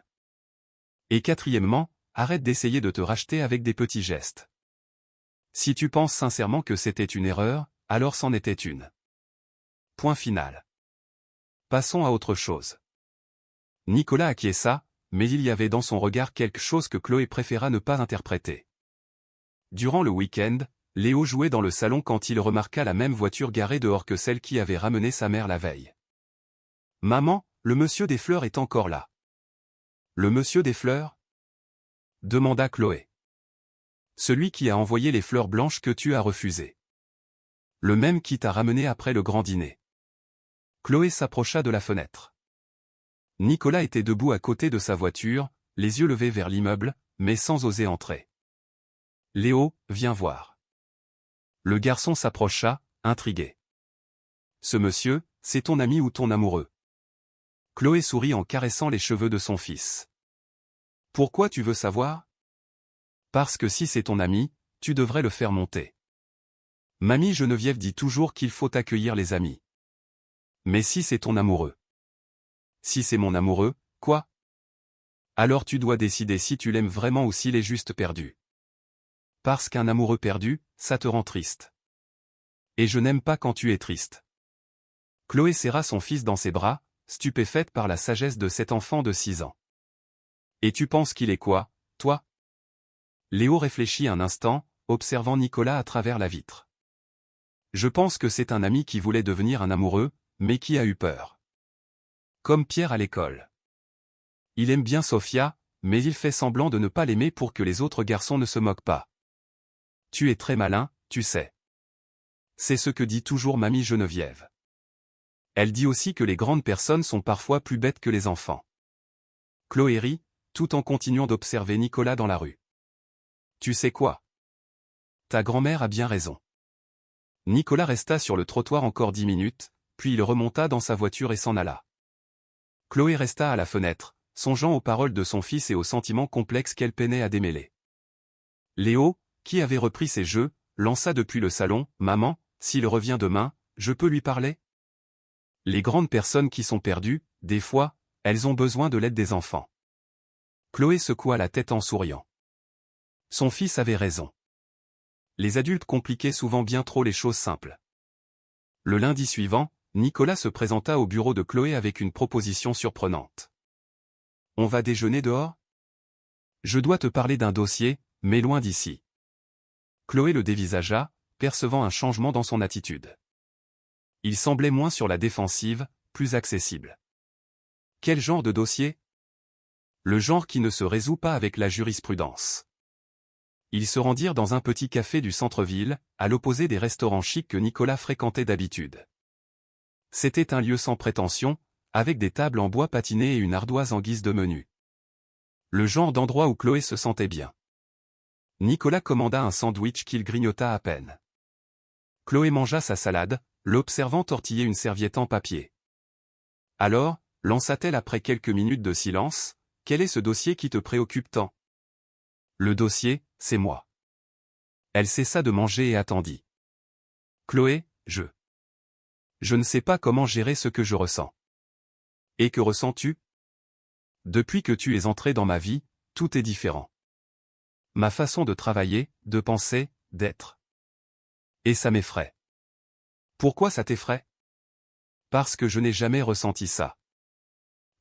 Et quatrièmement, arrête d'essayer de te racheter avec des petits gestes. Si tu penses sincèrement que c'était une erreur, alors c'en était une. Point final. Passons à autre chose. Nicolas acquiesça, mais il y avait dans son regard quelque chose que Chloé préféra ne pas interpréter. Durant le week-end, Léo jouait dans le salon quand il remarqua la même voiture garée dehors que celle qui avait ramené sa mère la veille. « Maman, le monsieur des fleurs est encore là. »« Le monsieur des fleurs ?» demanda Chloé. « Celui qui a envoyé les fleurs blanches que tu as refusées. Le même qui t'a ramené après le grand dîner. » Chloé s'approcha de la fenêtre. Nicolas était debout à côté de sa voiture, les yeux levés vers l'immeuble, mais sans oser entrer. « Léo, viens voir. » Le garçon s'approcha, intrigué. « Ce monsieur, c'est ton ami ou ton amoureux ?» Chloé sourit en caressant les cheveux de son fils. « Pourquoi tu veux savoir ? » « Parce que si c'est ton ami, tu devrais le faire monter. Mamie Geneviève dit toujours qu'il faut accueillir les amis. Mais si c'est ton amoureux ? Si c'est mon amoureux, quoi ? Alors tu dois décider si tu l'aimes vraiment ou s'il est juste perdu. Parce qu'un amoureux perdu, ça te rend triste. Et je n'aime pas quand tu es triste. » Chloé serra son fils dans ses bras, stupéfaite par la sagesse de cet enfant de 6 ans. « Et tu penses qu'il est quoi, toi ? » Léo réfléchit un instant, observant Nicolas à travers la vitre. « Je pense que c'est un ami qui voulait devenir un amoureux, mais qui a eu peur. Comme Pierre à l'école. Il aime bien Sophia, mais il fait semblant de ne pas l'aimer pour que les autres garçons ne se moquent pas. Tu es très malin, tu sais. C'est ce que dit toujours mamie Geneviève. Elle dit aussi que les grandes personnes sont parfois plus bêtes que les enfants. » Chloé rit, tout en continuant d'observer Nicolas dans la rue. « Tu sais quoi ? Ta grand-mère a bien raison. » Nicolas resta sur le trottoir encore 10 minutes, puis il remonta dans sa voiture et s'en alla. Chloé resta à la fenêtre, songeant aux paroles de son fils et aux sentiments complexes qu'elle peinait à démêler. Léo, qui avait repris ses jeux, lança depuis le salon « Maman, s'il revient demain, je peux lui parler ? » Les grandes personnes qui sont perdues, des fois, elles ont besoin de l'aide des enfants. Chloé secoua la tête en souriant. Son fils avait raison. Les adultes compliquaient souvent bien trop les choses simples. Le lundi suivant, Nicolas se présenta au bureau de Chloé avec une proposition surprenante. « On va déjeuner dehors ? Je dois te parler d'un dossier, mais loin d'ici. » Chloé le dévisagea, percevant un changement dans son attitude. Il semblait moins sur la défensive, plus accessible. « Quel genre de dossier ? » Le genre qui ne se résout pas avec la jurisprudence. Ils se rendirent dans un petit café du centre-ville, à l'opposé des restaurants chics que Nicolas fréquentait d'habitude. C'était un lieu sans prétention, avec des tables en bois patiné et une ardoise en guise de menu. Le genre d'endroit où Chloé se sentait bien. Nicolas commanda un sandwich qu'il grignota à peine. Chloé mangea sa salade, l'observant tortiller une serviette en papier. Alors, lança-t-elle après quelques minutes de silence, « Quel est ce dossier qui te préoccupe tant ? » Le dossier, c'est moi. Elle cessa de manger et attendit. Chloé, je ne sais pas comment gérer ce que je ressens. Et que ressens-tu ? Depuis que tu es entré dans ma vie, tout est différent. Ma façon de travailler, de penser, d'être. Et ça m'effraie. Pourquoi ça t'effraie ? Parce que je n'ai jamais ressenti ça.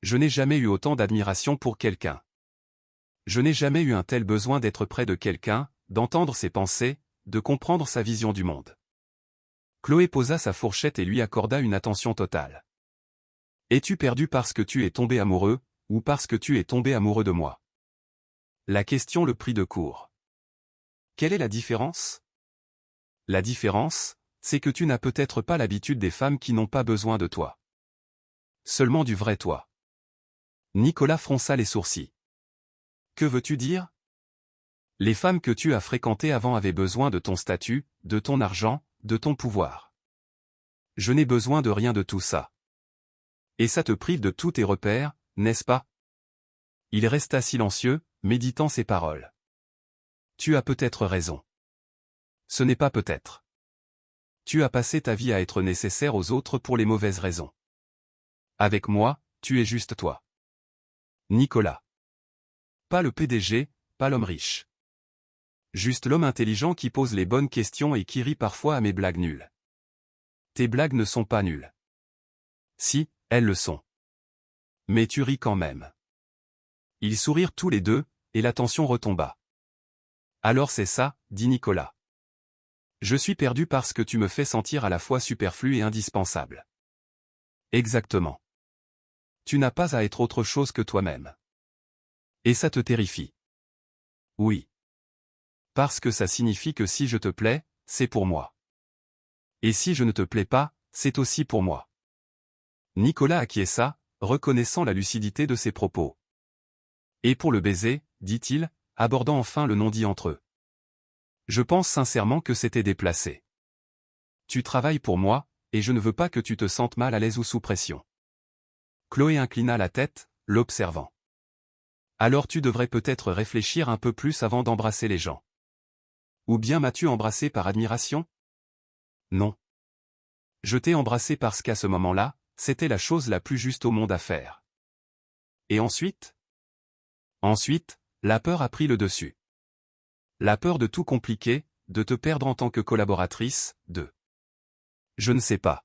Je n'ai jamais eu autant d'admiration pour quelqu'un. Je n'ai jamais eu un tel besoin d'être près de quelqu'un, d'entendre ses pensées, de comprendre sa vision du monde. Chloé posa sa fourchette et lui accorda une attention totale. Es-tu perdu parce que tu es tombé amoureux, ou parce que tu es tombé amoureux de moi ? La question le prit de court. Quelle est la différence ? La différence, c'est que tu n'as peut-être pas l'habitude des femmes qui n'ont pas besoin de toi. Seulement du vrai toi. Nicolas fronça les sourcils. Que veux-tu dire ? Les femmes que tu as fréquentées avant avaient besoin de ton statut, de ton argent, de ton pouvoir. Je n'ai besoin de rien de tout ça. Et ça te prive de tous tes repères, n'est-ce pas ? Il resta silencieux, méditant ses paroles. Tu as peut-être raison. Ce n'est pas peut-être. Tu as passé ta vie à être nécessaire aux autres pour les mauvaises raisons. Avec moi, tu es juste toi. Nicolas. Pas le PDG, pas l'homme riche. Juste l'homme intelligent qui pose les bonnes questions et qui rit parfois à mes blagues nulles. Tes blagues ne sont pas nulles. Si, elles le sont. Mais tu ris quand même. Ils sourirent tous les deux, et la tension retomba. Alors c'est ça, dit Nicolas. Je suis perdu parce que tu me fais sentir à la fois superflu et indispensable. Exactement. Tu n'as pas à être autre chose que toi-même. Et ça te terrifie. Oui. Parce que ça signifie que si je te plais, c'est pour moi. Et si je ne te plais pas, c'est aussi pour moi. Nicolas acquiesça, reconnaissant la lucidité de ses propos. Et pour le baiser, dit-il, abordant enfin le non-dit entre eux. Je pense sincèrement que c'était déplacé. Tu travailles pour moi, et je ne veux pas que tu te sentes mal à l'aise ou sous pression. Chloé inclina la tête, l'observant. Alors tu devrais peut-être réfléchir un peu plus avant d'embrasser les gens. Ou bien m'as-tu embrassé par admiration? Non. Je t'ai embrassé parce qu'à ce moment-là, c'était la chose la plus juste au monde à faire. Et ensuite? Ensuite, la peur a pris le dessus. La peur de tout compliquer, de te perdre en tant que collaboratrice, de... Je ne sais pas.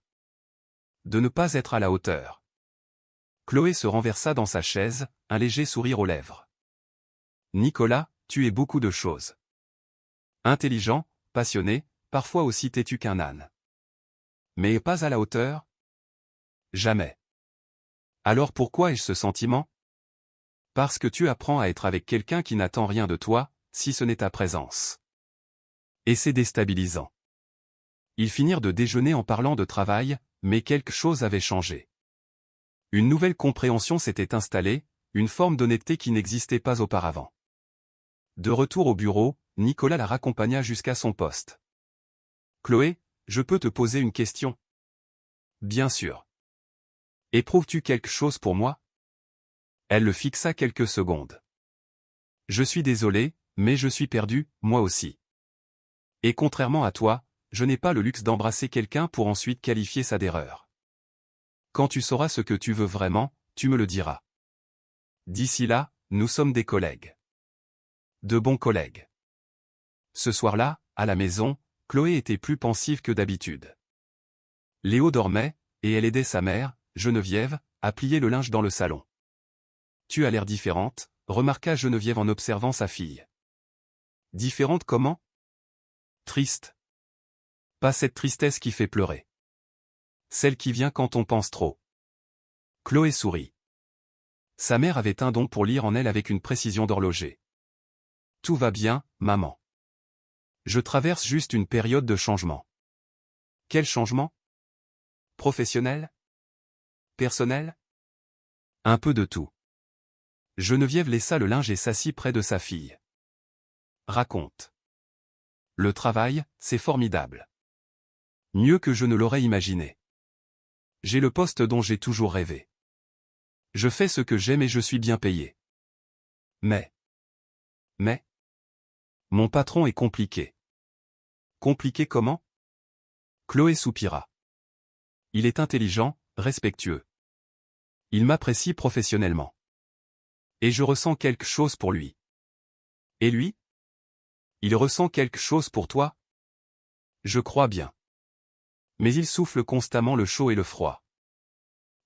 De ne pas être à la hauteur. Chloé se renversa dans sa chaise, un léger sourire aux lèvres. Nicolas, tu es beaucoup de choses. Intelligent, passionné, parfois aussi têtu qu'un âne. Mais pas à la hauteur? Jamais. Alors pourquoi ai-je ce sentiment? Parce que tu apprends à être avec quelqu'un qui n'attend rien de toi, si ce n'est ta présence. Et c'est déstabilisant. Ils finirent de déjeuner en parlant de travail, mais quelque chose avait changé. Une nouvelle compréhension s'était installée, une forme d'honnêteté qui n'existait pas auparavant. De retour au bureau, Nicolas la raccompagna jusqu'à son poste. Chloé, je peux te poser une question? Bien sûr. Éprouves-tu quelque chose pour moi? Elle le fixa quelques secondes. Je suis désolé, mais je suis perdu, moi aussi. Et contrairement à toi, je n'ai pas le luxe d'embrasser quelqu'un pour ensuite qualifier ça d'erreur. Quand tu sauras ce que tu veux vraiment, tu me le diras. D'ici là, nous sommes des collègues. De bons collègues. Ce soir-là, à la maison, Chloé était plus pensive que d'habitude. Léo dormait, et elle aidait sa mère, Geneviève, à plier le linge dans le salon. Tu as l'air différente, remarqua Geneviève en observant sa fille. Différente comment? Triste. Pas cette tristesse qui fait pleurer. Celle qui vient quand on pense trop. Chloé sourit. Sa mère avait un don pour lire en elle avec une précision d'horloger. Tout va bien, maman. Je traverse juste une période de changement. Quel changement? Professionnel? Personnel? Un peu de tout. Geneviève laissa le linge et s'assit près de sa fille. Raconte. Le travail, c'est formidable. Mieux que je ne l'aurais imaginé. J'ai le poste dont j'ai toujours rêvé. Je fais ce que j'aime et je suis bien payé. Mais, mon patron est compliqué. Compliqué comment? Chloé soupira. Il est intelligent, respectueux. Il m'apprécie professionnellement. Et je ressens quelque chose pour lui. Et lui? Il ressent quelque chose pour toi? Je crois bien. Mais il souffle constamment le chaud et le froid.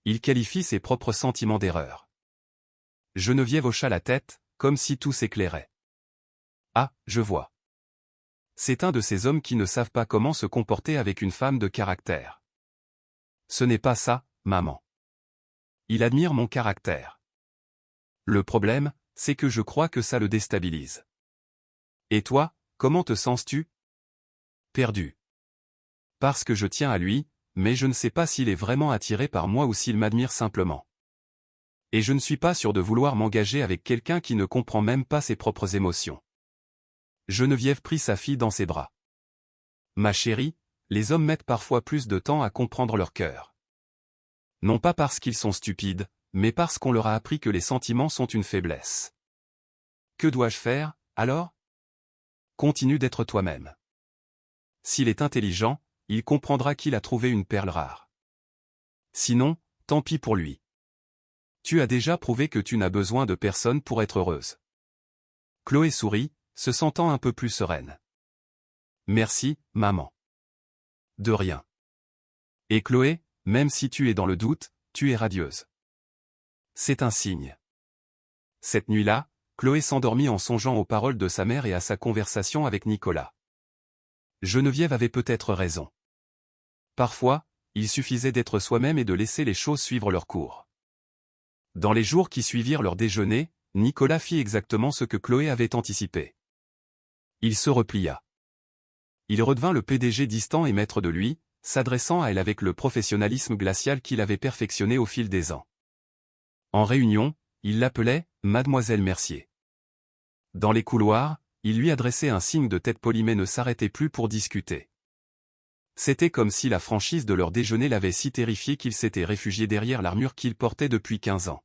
Il qualifie ses propres sentiments d'erreur. Geneviève hocha la tête, comme si tout s'éclairait. Ah, je vois. C'est un de ces hommes qui ne savent pas comment se comporter avec une femme de caractère. Ce n'est pas ça, maman. Il admire mon caractère. Le problème, c'est que je crois que ça le déstabilise. Et toi, comment te sens-tu? Perdu. Parce que je tiens à lui, mais je ne sais pas s'il est vraiment attiré par moi ou s'il m'admire simplement. Et je ne suis pas sûr de vouloir m'engager avec quelqu'un qui ne comprend même pas ses propres émotions. Geneviève prit sa fille dans ses bras. Ma chérie, les hommes mettent parfois plus de temps à comprendre leur cœur. Non pas parce qu'ils sont stupides, mais parce qu'on leur a appris que les sentiments sont une faiblesse. Que dois-je faire, alors? Continue d'être toi-même. S'il est intelligent, il comprendra qu'il a trouvé une perle rare. Sinon, tant pis pour lui. Tu as déjà prouvé que tu n'as besoin de personne pour être heureuse. Chloé sourit, se sentant un peu plus sereine. Merci, maman. De rien. Et Chloé, même si tu es dans le doute, tu es radieuse. C'est un signe. Cette nuit-là, Chloé s'endormit en songeant aux paroles de sa mère et à sa conversation avec Nicolas. Geneviève avait peut-être raison. Parfois, il suffisait d'être soi-même et de laisser les choses suivre leur cours. Dans les jours qui suivirent leur déjeuner, Nicolas fit exactement ce que Chloé avait anticipé. Il se replia. Il redevint le PDG distant et maître de lui, s'adressant à elle avec le professionnalisme glacial qu'il avait perfectionné au fil des ans. En réunion, il l'appelait « Mademoiselle Mercier ». Dans les couloirs, il lui adressait un signe de tête poli mais ne s'arrêtait plus pour discuter. C'était comme si la franchise de leur déjeuner l'avait si terrifié qu'il s'était réfugié derrière l'armure qu'il portait depuis 15 ans.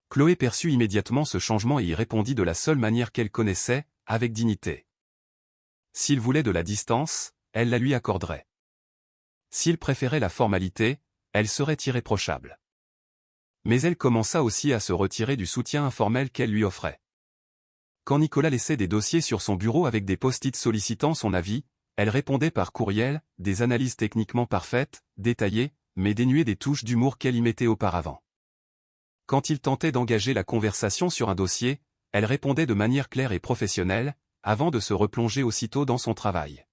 Chloé perçut immédiatement ce changement et y répondit de la seule manière qu'elle connaissait, avec dignité. S'il voulait de la distance, elle la lui accorderait. S'il préférait la formalité, elle serait irréprochable. Mais elle commença aussi à se retirer du soutien informel qu'elle lui offrait. Quand Nicolas laissait des dossiers sur son bureau avec des post-it sollicitant son avis, elle répondait par courriel, des analyses techniquement parfaites, détaillées, mais dénuées des touches d'humour qu'elle y mettait auparavant. Quand il tentait d'engager la conversation sur un dossier, elle répondait de manière claire et professionnelle, avant de se replonger aussitôt dans son travail.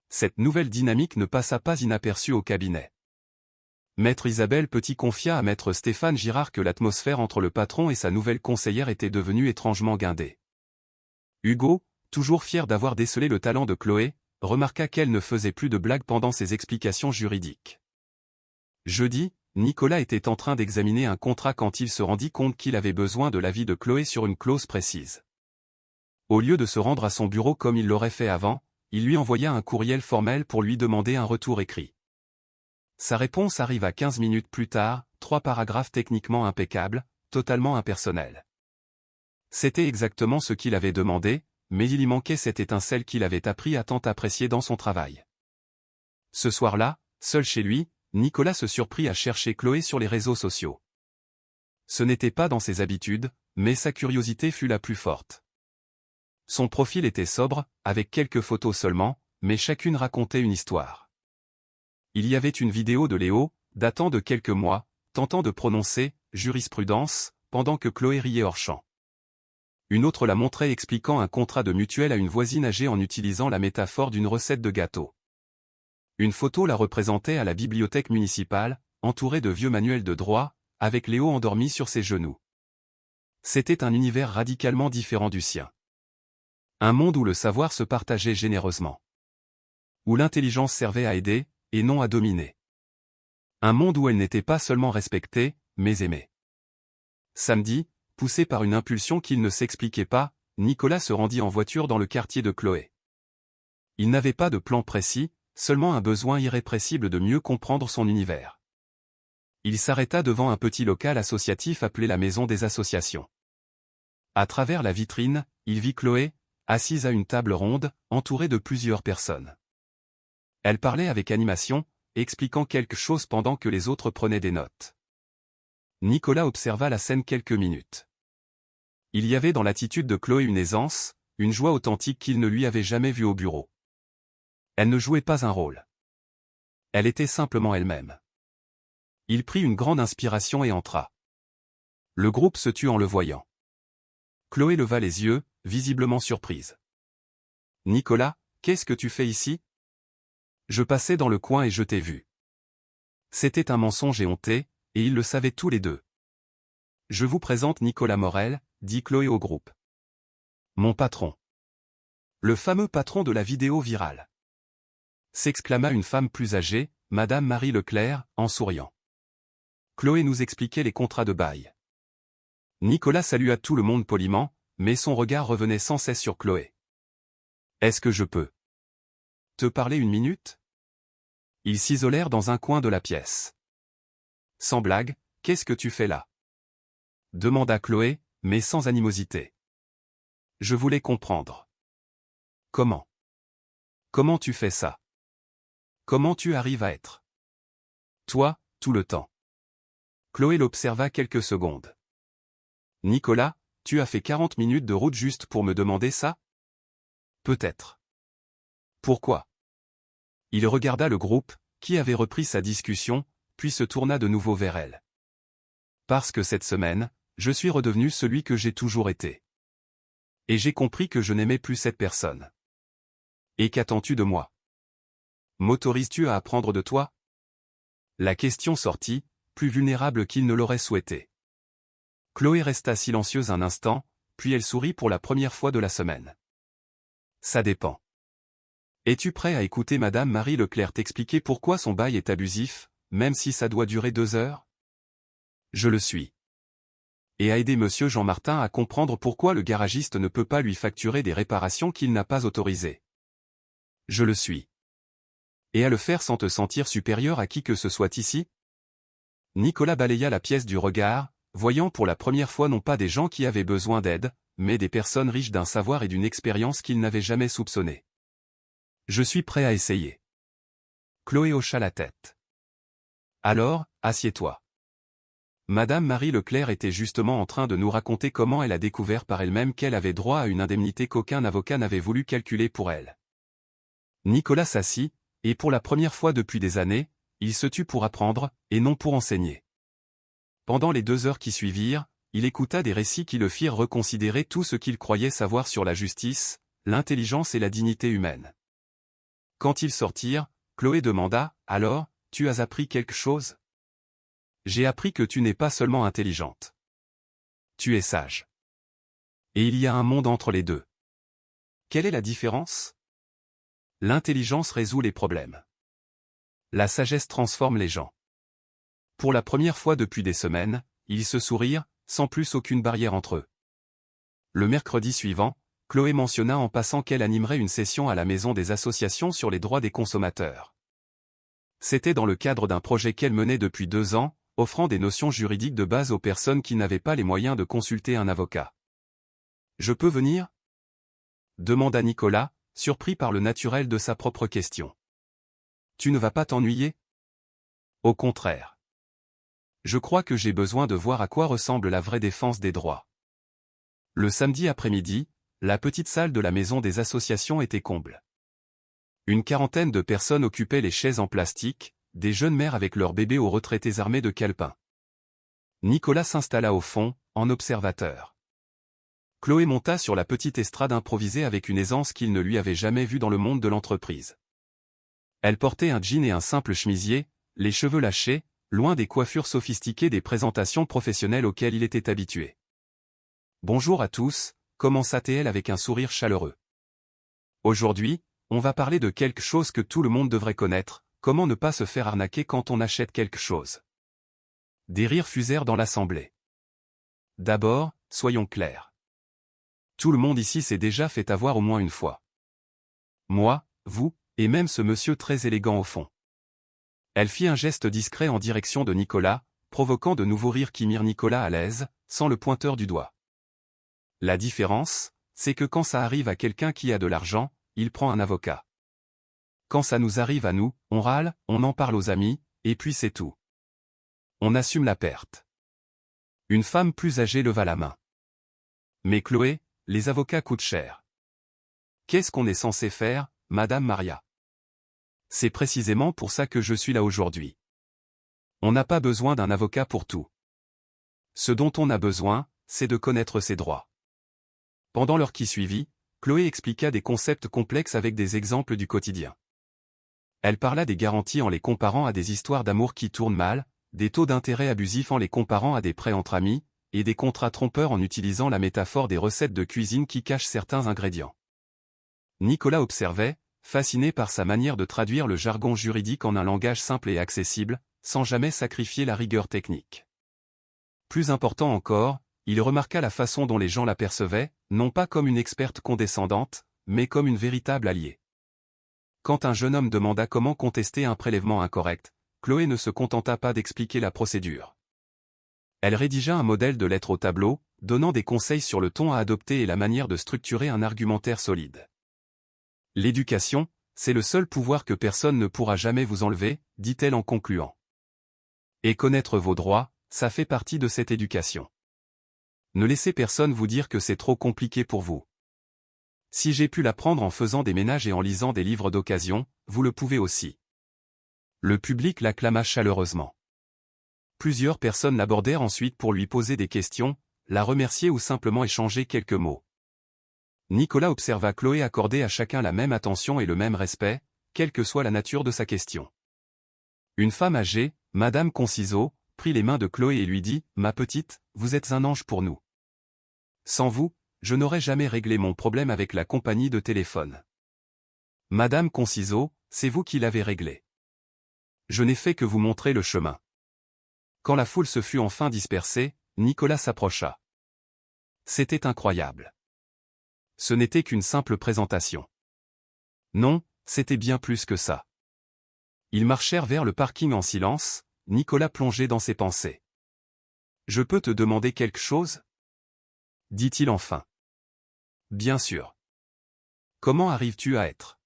Cette nouvelle dynamique ne passa pas inaperçue au cabinet. Maître Isabelle Petit confia à Maître Stéphane Girard que l'atmosphère entre le patron et sa nouvelle conseillère était devenue étrangement guindée. Hugo, toujours fier d'avoir décelé le talent de Chloé, remarqua qu'elle ne faisait plus de blagues pendant ses explications juridiques. Jeudi, Nicolas était en train d'examiner un contrat quand il se rendit compte qu'il avait besoin de l'avis de Chloé sur une clause précise. Au lieu de se rendre à son bureau comme il l'aurait fait avant, il lui envoya un courriel formel pour lui demander un retour écrit. Sa réponse arriva 15 minutes plus tard, 3 paragraphes techniquement impeccables, totalement impersonnels. C'était exactement ce qu'il avait demandé, mais il y manquait cette étincelle qu'il avait appris à tant apprécier dans son travail. Ce soir-là, seul chez lui, Nicolas se surprit à chercher Chloé sur les réseaux sociaux. Ce n'était pas dans ses habitudes, mais sa curiosité fut la plus forte. Son profil était sobre, avec quelques photos seulement, mais chacune racontait une histoire. Il y avait une vidéo de Léo, datant de quelques mois, tentant de prononcer « jurisprudence » pendant que Chloé riait hors champ. Une autre la montrait expliquant un contrat de mutuelle à une voisine âgée en utilisant la métaphore d'une recette de gâteau. Une photo la représentait à la bibliothèque municipale, entourée de vieux manuels de droit, avec Léo endormi sur ses genoux. C'était un univers radicalement différent du sien. Un monde où le savoir se partageait généreusement. Où l'intelligence servait à aider, et non à dominer. Un monde où elle n'était pas seulement respectée, mais aimée. Samedi, poussé par une impulsion qu'il ne s'expliquait pas, Nicolas se rendit en voiture dans le quartier de Chloé. Il n'avait pas de plan précis, seulement un besoin irrépressible de mieux comprendre son univers. Il s'arrêta devant un petit local associatif appelé la Maison des Associations. À travers la vitrine, il vit Chloé, assise à une table ronde, entourée de plusieurs personnes. Elle parlait avec animation, expliquant quelque chose pendant que les autres prenaient des notes. Nicolas observa la scène quelques minutes. Il y avait dans l'attitude de Chloé une aisance, une joie authentique qu'il ne lui avait jamais vue au bureau. Elle ne jouait pas un rôle. Elle était simplement elle-même. Il prit une grande inspiration et entra. Le groupe se tut en le voyant. Chloé leva les yeux, visiblement surprise. « Nicolas, qu'est-ce que tu fais ici ? Je passais dans le coin et je t'ai vu. » C'était un mensonge éhonté, et ils le savaient tous les deux. « Je vous présente Nicolas Morel, » dit Chloé au groupe. « Mon patron. » Le fameux patron de la vidéo virale. S'exclama une femme plus âgée, Madame Marie Leclerc, en souriant. Chloé nous expliquait les contrats de bail. Nicolas salua tout le monde poliment, mais son regard revenait sans cesse sur Chloé. « Est-ce que je peux te parler une minute ?» Ils s'isolèrent dans un coin de la pièce. « Sans blague, qu'est-ce que tu fais là ?» demanda Chloé, mais sans animosité. « Je voulais comprendre. »« Comment ? Comment tu fais ça ? Comment tu arrives à être toi, tout le temps ?» Chloé l'observa quelques secondes. « Nicolas, tu as fait 40 minutes de route juste pour me demander ça? Peut-être. Pourquoi? Il regarda le groupe, qui avait repris sa discussion, puis se tourna de nouveau vers elle. Parce que cette semaine, je suis redevenu celui que j'ai toujours été. Et j'ai compris que je n'aimais plus cette personne. Et qu'attends-tu de moi? M'autorises-tu à apprendre de toi? La question sortit, plus vulnérable qu'il ne l'aurait souhaité. Chloé resta silencieuse un instant, puis elle sourit pour la première fois de la semaine. Ça dépend. Es-tu prêt à écouter Madame Marie Leclerc t'expliquer pourquoi son bail est abusif, même si ça doit durer 2 heures? Je le suis. Et à aider Monsieur Jean-Martin à comprendre pourquoi le garagiste ne peut pas lui facturer des réparations qu'il n'a pas autorisées. Je le suis. Et à le faire sans te sentir supérieur à qui que ce soit ici? Nicolas balaya la pièce du regard, voyant pour la première fois non pas des gens qui avaient besoin d'aide, mais des personnes riches d'un savoir et d'une expérience qu'il n'avait jamais soupçonné. Je suis prêt à essayer. Chloé hocha la tête. Alors, assieds-toi. Madame Marie Leclerc était justement en train de nous raconter comment elle a découvert par elle-même qu'elle avait droit à une indemnité qu'aucun avocat n'avait voulu calculer pour elle. Nicolas s'assit, et pour la première fois depuis des années, il se tut pour apprendre, et non pour enseigner. Pendant les 2 heures qui suivirent, il écouta des récits qui le firent reconsidérer tout ce qu'il croyait savoir sur la justice, l'intelligence et la dignité humaine. Quand ils sortirent, Chloé demanda, « Alors, tu as appris quelque chose? » « J'ai appris que tu n'es pas seulement intelligente. Tu es sage. Et il y a un monde entre les deux. Quelle est la différence? L'intelligence résout les problèmes. La sagesse transforme les gens. » Pour la première fois depuis des semaines, ils se sourirent, sans plus aucune barrière entre eux. Le mercredi suivant, Chloé mentionna en passant qu'elle animerait une session à la Maison des associations sur les droits des consommateurs. C'était dans le cadre d'un projet qu'elle menait depuis 2 ans, offrant des notions juridiques de base aux personnes qui n'avaient pas les moyens de consulter un avocat. « Je peux venir ?» demanda Nicolas, surpris par le naturel de sa propre question. « Tu ne vas pas t'ennuyer ? » Au contraire. Je crois que j'ai besoin de voir à quoi ressemble la vraie défense des droits. Le samedi après-midi, la petite salle de la Maison des associations était comble. Une quarantaine de personnes occupaient les chaises en plastique, des jeunes mères avec leurs bébés aux retraités armés de calepins. Nicolas s'installa au fond, en observateur. Chloé monta sur la petite estrade improvisée avec une aisance qu'il ne lui avait jamais vue dans le monde de l'entreprise. Elle portait un jean et un simple chemisier, les cheveux lâchés, loin des coiffures sophistiquées des présentations professionnelles auxquelles il était habitué. « Bonjour à tous », commença-t-elle avec un sourire chaleureux. « Aujourd'hui, on va parler de quelque chose que tout le monde devrait connaître. Comment ne pas se faire arnaquer quand on achète quelque chose? » Des rires fusèrent dans l'assemblée. D'abord, soyons clairs. Tout le monde ici s'est déjà fait avoir au moins une fois. Moi, vous, et même ce monsieur très élégant au fond. Elle fit un geste discret en direction de Nicolas, provoquant de nouveaux rires qui mirent Nicolas à l'aise, sans le pointeur du doigt. La différence, c'est que quand ça arrive à quelqu'un qui a de l'argent, il prend un avocat. Quand ça nous arrive à nous, on râle, on en parle aux amis, et puis c'est tout. On assume la perte. Une femme plus âgée leva la main. Mais Chloé, les avocats coûtent cher. Qu'est-ce qu'on est censé faire, Madame Maria? C'est précisément pour ça que je suis là aujourd'hui. On n'a pas besoin d'un avocat pour tout. Ce dont on a besoin, c'est de connaître ses droits. Pendant l'heure qui suivit, Chloé expliqua des concepts complexes avec des exemples du quotidien. Elle parla des garanties en les comparant à des histoires d'amour qui tournent mal, des taux d'intérêt abusifs en les comparant à des prêts entre amis, et des contrats trompeurs en utilisant la métaphore des recettes de cuisine qui cachent certains ingrédients. Nicolas observait, fasciné par sa manière de traduire le jargon juridique en un langage simple et accessible, sans jamais sacrifier la rigueur technique. Plus important encore, il remarqua la façon dont les gens la percevaient, non pas comme une experte condescendante, mais comme une véritable alliée. Quand un jeune homme demanda comment contester un prélèvement incorrect, Chloé ne se contenta pas d'expliquer la procédure. Elle rédigea un modèle de lettre au tableau, donnant des conseils sur le ton à adopter et la manière de structurer un argumentaire solide. L'éducation, c'est le seul pouvoir que personne ne pourra jamais vous enlever, dit-elle en concluant. Et connaître vos droits, ça fait partie de cette éducation. Ne laissez personne vous dire que c'est trop compliqué pour vous. Si j'ai pu l'apprendre en faisant des ménages et en lisant des livres d'occasion, vous le pouvez aussi. Le public l'acclama chaleureusement. Plusieurs personnes l'abordèrent ensuite pour lui poser des questions, la remercier ou simplement échanger quelques mots. Nicolas observa Chloé accorder à chacun la même attention et le même respect, quelle que soit la nature de sa question. Une femme âgée, Madame Conciso, prit les mains de Chloé et lui dit « Ma petite, vous êtes un ange pour nous. Sans vous, je n'aurais jamais réglé mon problème avec la compagnie de téléphone. Madame Conciso, c'est vous qui l'avez réglé. Je n'ai fait que vous montrer le chemin. » Quand la foule se fut enfin dispersée, Nicolas s'approcha. C'était incroyable. Ce n'était qu'une simple présentation. Non, c'était bien plus que ça. Ils marchèrent vers le parking en silence, Nicolas plongé dans ses pensées. « Je peux te demander quelque chose ?» dit-il enfin. « Bien sûr. Comment arrives-tu à être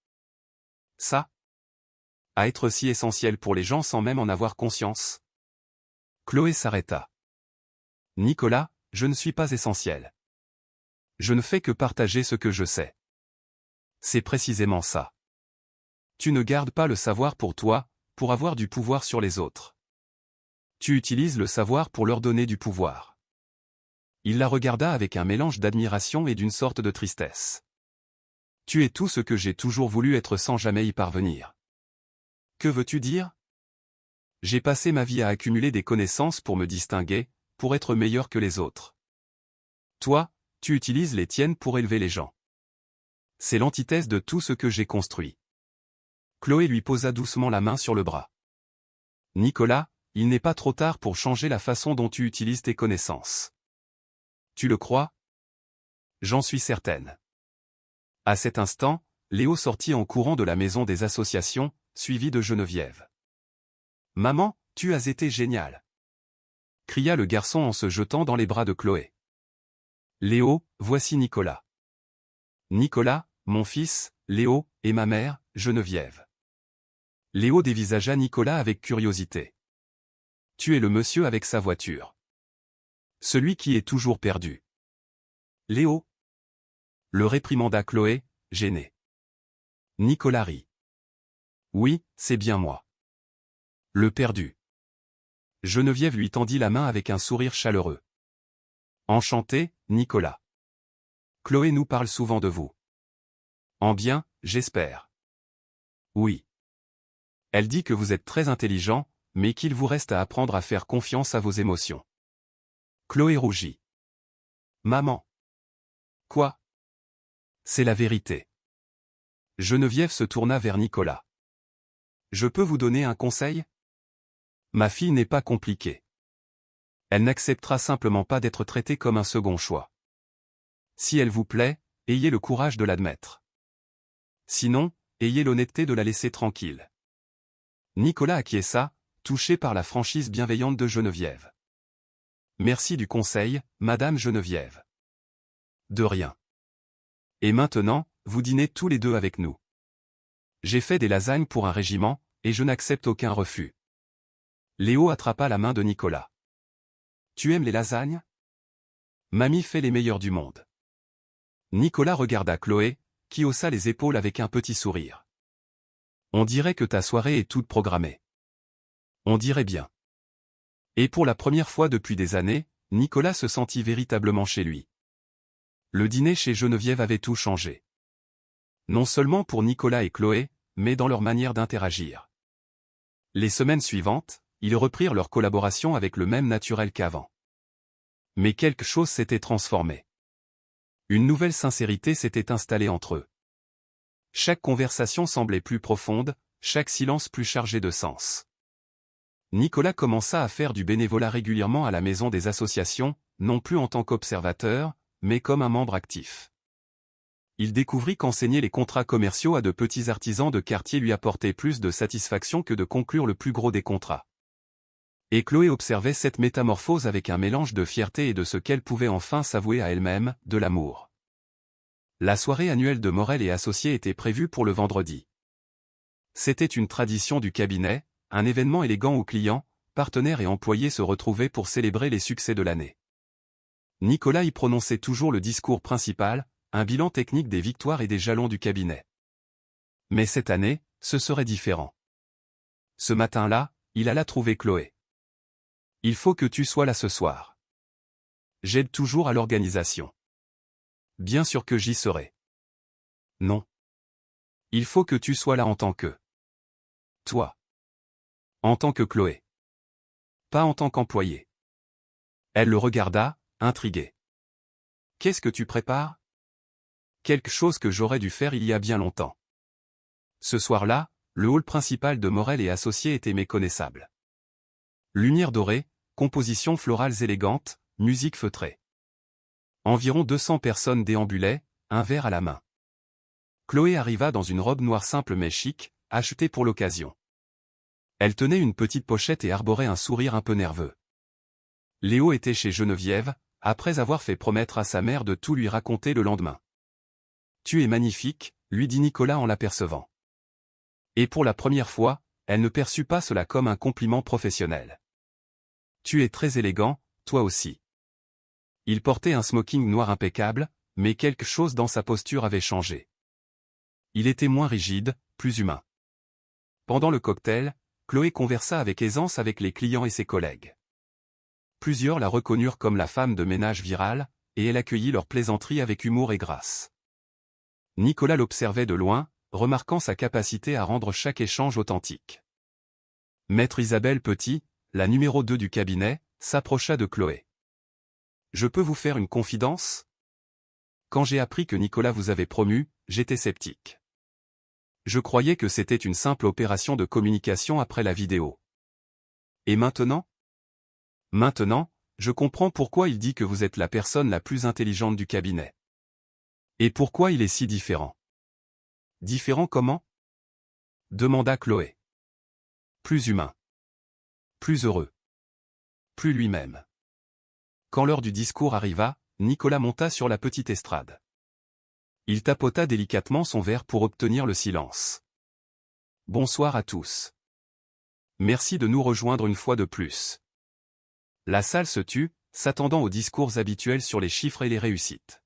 ça? À être si essentiel pour les gens sans même en avoir conscience ?» Chloé s'arrêta. « Nicolas, je ne suis pas essentiel. Je ne fais que partager ce que je sais. C'est précisément ça. Tu ne gardes pas le savoir pour toi, pour avoir du pouvoir sur les autres. Tu utilises le savoir pour leur donner du pouvoir. » Il la regarda avec un mélange d'admiration et d'une sorte de tristesse. « Tu es tout ce que j'ai toujours voulu être sans jamais y parvenir. » Que veux-tu dire? J'ai passé ma vie à accumuler des connaissances pour me distinguer, pour être meilleur que les autres. Toi, tu utilises les tiennes pour élever les gens. C'est l'antithèse de tout ce que j'ai construit. Chloé lui posa doucement la main sur le bras. Nicolas, il n'est pas trop tard pour changer la façon dont tu utilises tes connaissances. Tu le crois? J'en suis certaine. À cet instant, Léo sortit en courant de la maison des associations, suivi de Geneviève. Maman, tu as été géniale! Cria le garçon en se jetant dans les bras de Chloé. Léo, voici Nicolas. Nicolas, mon fils, Léo, et ma mère, Geneviève. Léo dévisagea Nicolas avec curiosité. Tu es le monsieur avec sa voiture. Celui qui est toujours perdu. Léo. Le réprimanda Chloé, gênée. Nicolas rit. Oui, c'est bien moi. Le perdu. Geneviève lui tendit la main avec un sourire chaleureux. Enchanté, Nicolas. Chloé nous parle souvent de vous. En bien, j'espère. Oui. Elle dit que vous êtes très intelligent, mais qu'il vous reste à apprendre à faire confiance à vos émotions. Chloé rougit. Maman. Quoi? C'est la vérité. Geneviève se tourna vers Nicolas. Je peux vous donner un conseil? Ma fille n'est pas compliquée. Elle n'acceptera simplement pas d'être traitée comme un second choix. Si elle vous plaît, ayez le courage de l'admettre. Sinon, ayez l'honnêteté de la laisser tranquille. Nicolas acquiesça, touché par la franchise bienveillante de Geneviève. Merci du conseil, Madame Geneviève. De rien. Et maintenant, vous dînez tous les deux avec nous. J'ai fait des lasagnes pour un régiment, et je n'accepte aucun refus. Léo attrapa la main de Nicolas. Tu aimes les lasagnes? Mamie fait les meilleures du monde. Nicolas regarda Chloé, qui haussa les épaules avec un petit sourire. On dirait que ta soirée est toute programmée. On dirait bien. Et pour la première fois depuis des années, Nicolas se sentit véritablement chez lui. Le dîner chez Geneviève avait tout changé. Non seulement pour Nicolas et Chloé, mais dans leur manière d'interagir. Les semaines suivantes, ils reprirent leur collaboration avec le même naturel qu'avant. Mais quelque chose s'était transformé. Une nouvelle sincérité s'était installée entre eux. Chaque conversation semblait plus profonde, chaque silence plus chargé de sens. Nicolas commença à faire du bénévolat régulièrement à la maison des associations, non plus en tant qu'observateur, mais comme un membre actif. Il découvrit qu'enseigner les contrats commerciaux à de petits artisans de quartier lui apportait plus de satisfaction que de conclure le plus gros des contrats. Et Chloé observait cette métamorphose avec un mélange de fierté et de ce qu'elle pouvait enfin s'avouer à elle-même, de l'amour. La soirée annuelle de Morel et Associés était prévue pour le vendredi. C'était une tradition du cabinet, un événement élégant où clients, partenaires et employés se retrouvaient pour célébrer les succès de l'année. Nicolas y prononçait toujours le discours principal, un bilan technique des victoires et des jalons du cabinet. Mais cette année, ce serait différent. Ce matin-là, il alla trouver Chloé. « Il faut que tu sois là ce soir. J'aide toujours à l'organisation. » « Bien sûr que j'y serai. »« Non. Il faut que tu sois là en tant que... » « Toi. »« En tant que Chloé. »« Pas en tant qu'employé. » Elle le regarda, intriguée. « Qu'est-ce que tu prépares ? » ?»« Quelque chose que j'aurais dû faire il y a bien longtemps. » Ce soir-là, le hall principal de Morel et Associés était méconnaissable. Lumière dorée, compositions florales élégantes, musique feutrée. Environ 200 personnes déambulaient, un verre à la main. Chloé arriva dans une robe noire simple mais chic, achetée pour l'occasion. Elle tenait une petite pochette et arborait un sourire un peu nerveux. Léo était chez Geneviève, après avoir fait promettre à sa mère de tout lui raconter le lendemain. « Tu es magnifique », lui dit Nicolas en l'apercevant. Et pour la première fois, elle ne perçut pas cela comme un compliment professionnel. « Tu es très élégant, toi aussi. » Il portait un smoking noir impeccable, mais quelque chose dans sa posture avait changé. Il était moins rigide, plus humain. Pendant le cocktail, Chloé conversa avec aisance avec les clients et ses collègues. Plusieurs la reconnurent comme la femme de ménage virale, et elle accueillit leurs plaisanteries avec humour et grâce. Nicolas l'observait de loin, remarquant sa capacité à rendre chaque échange authentique. Maître Isabelle Petit, la numéro 2 du cabinet, s'approcha de Chloé. « Je peux vous faire une confidence ? Quand j'ai appris que Nicolas vous avait promu, j'étais sceptique. Je croyais que c'était une simple opération de communication après la vidéo. Et maintenant ? Maintenant, je comprends pourquoi il dit que vous êtes la personne la plus intelligente du cabinet. Et pourquoi il est si différent. » « Différent comment ? » demanda Chloé. « Plus humain. Plus heureux. Plus lui-même. » Quand l'heure du discours arriva, Nicolas monta sur la petite estrade. Il tapota délicatement son verre pour obtenir le silence. « Bonsoir à tous. Merci de nous rejoindre une fois de plus. » La salle se tut, s'attendant aux discours habituels sur les chiffres et les réussites.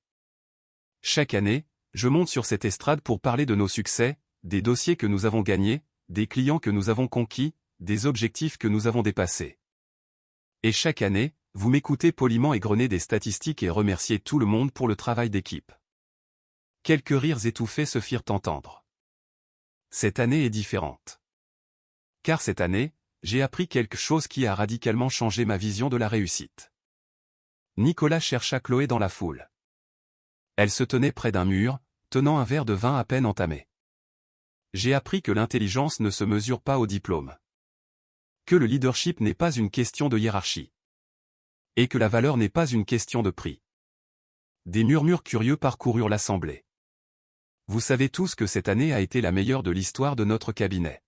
Chaque année, je monte sur cette estrade pour parler de nos succès, des dossiers que nous avons gagnés, des clients que nous avons conquis, des objectifs que nous avons dépassés. Et chaque année, vous m'écoutez poliment égrener des statistiques et remercier tout le monde pour le travail d'équipe. Quelques rires étouffés se firent entendre. Cette année est différente. Car cette année, j'ai appris quelque chose qui a radicalement changé ma vision de la réussite. Nicolas chercha Chloé dans la foule. Elle se tenait près d'un mur, tenant un verre de vin à peine entamé. J'ai appris que l'intelligence ne se mesure pas au diplôme. Que le leadership n'est pas une question de hiérarchie. Et que la valeur n'est pas une question de prix. Des murmures curieux parcoururent l'assemblée. Vous savez tous que cette année a été la meilleure de l'histoire de notre cabinet.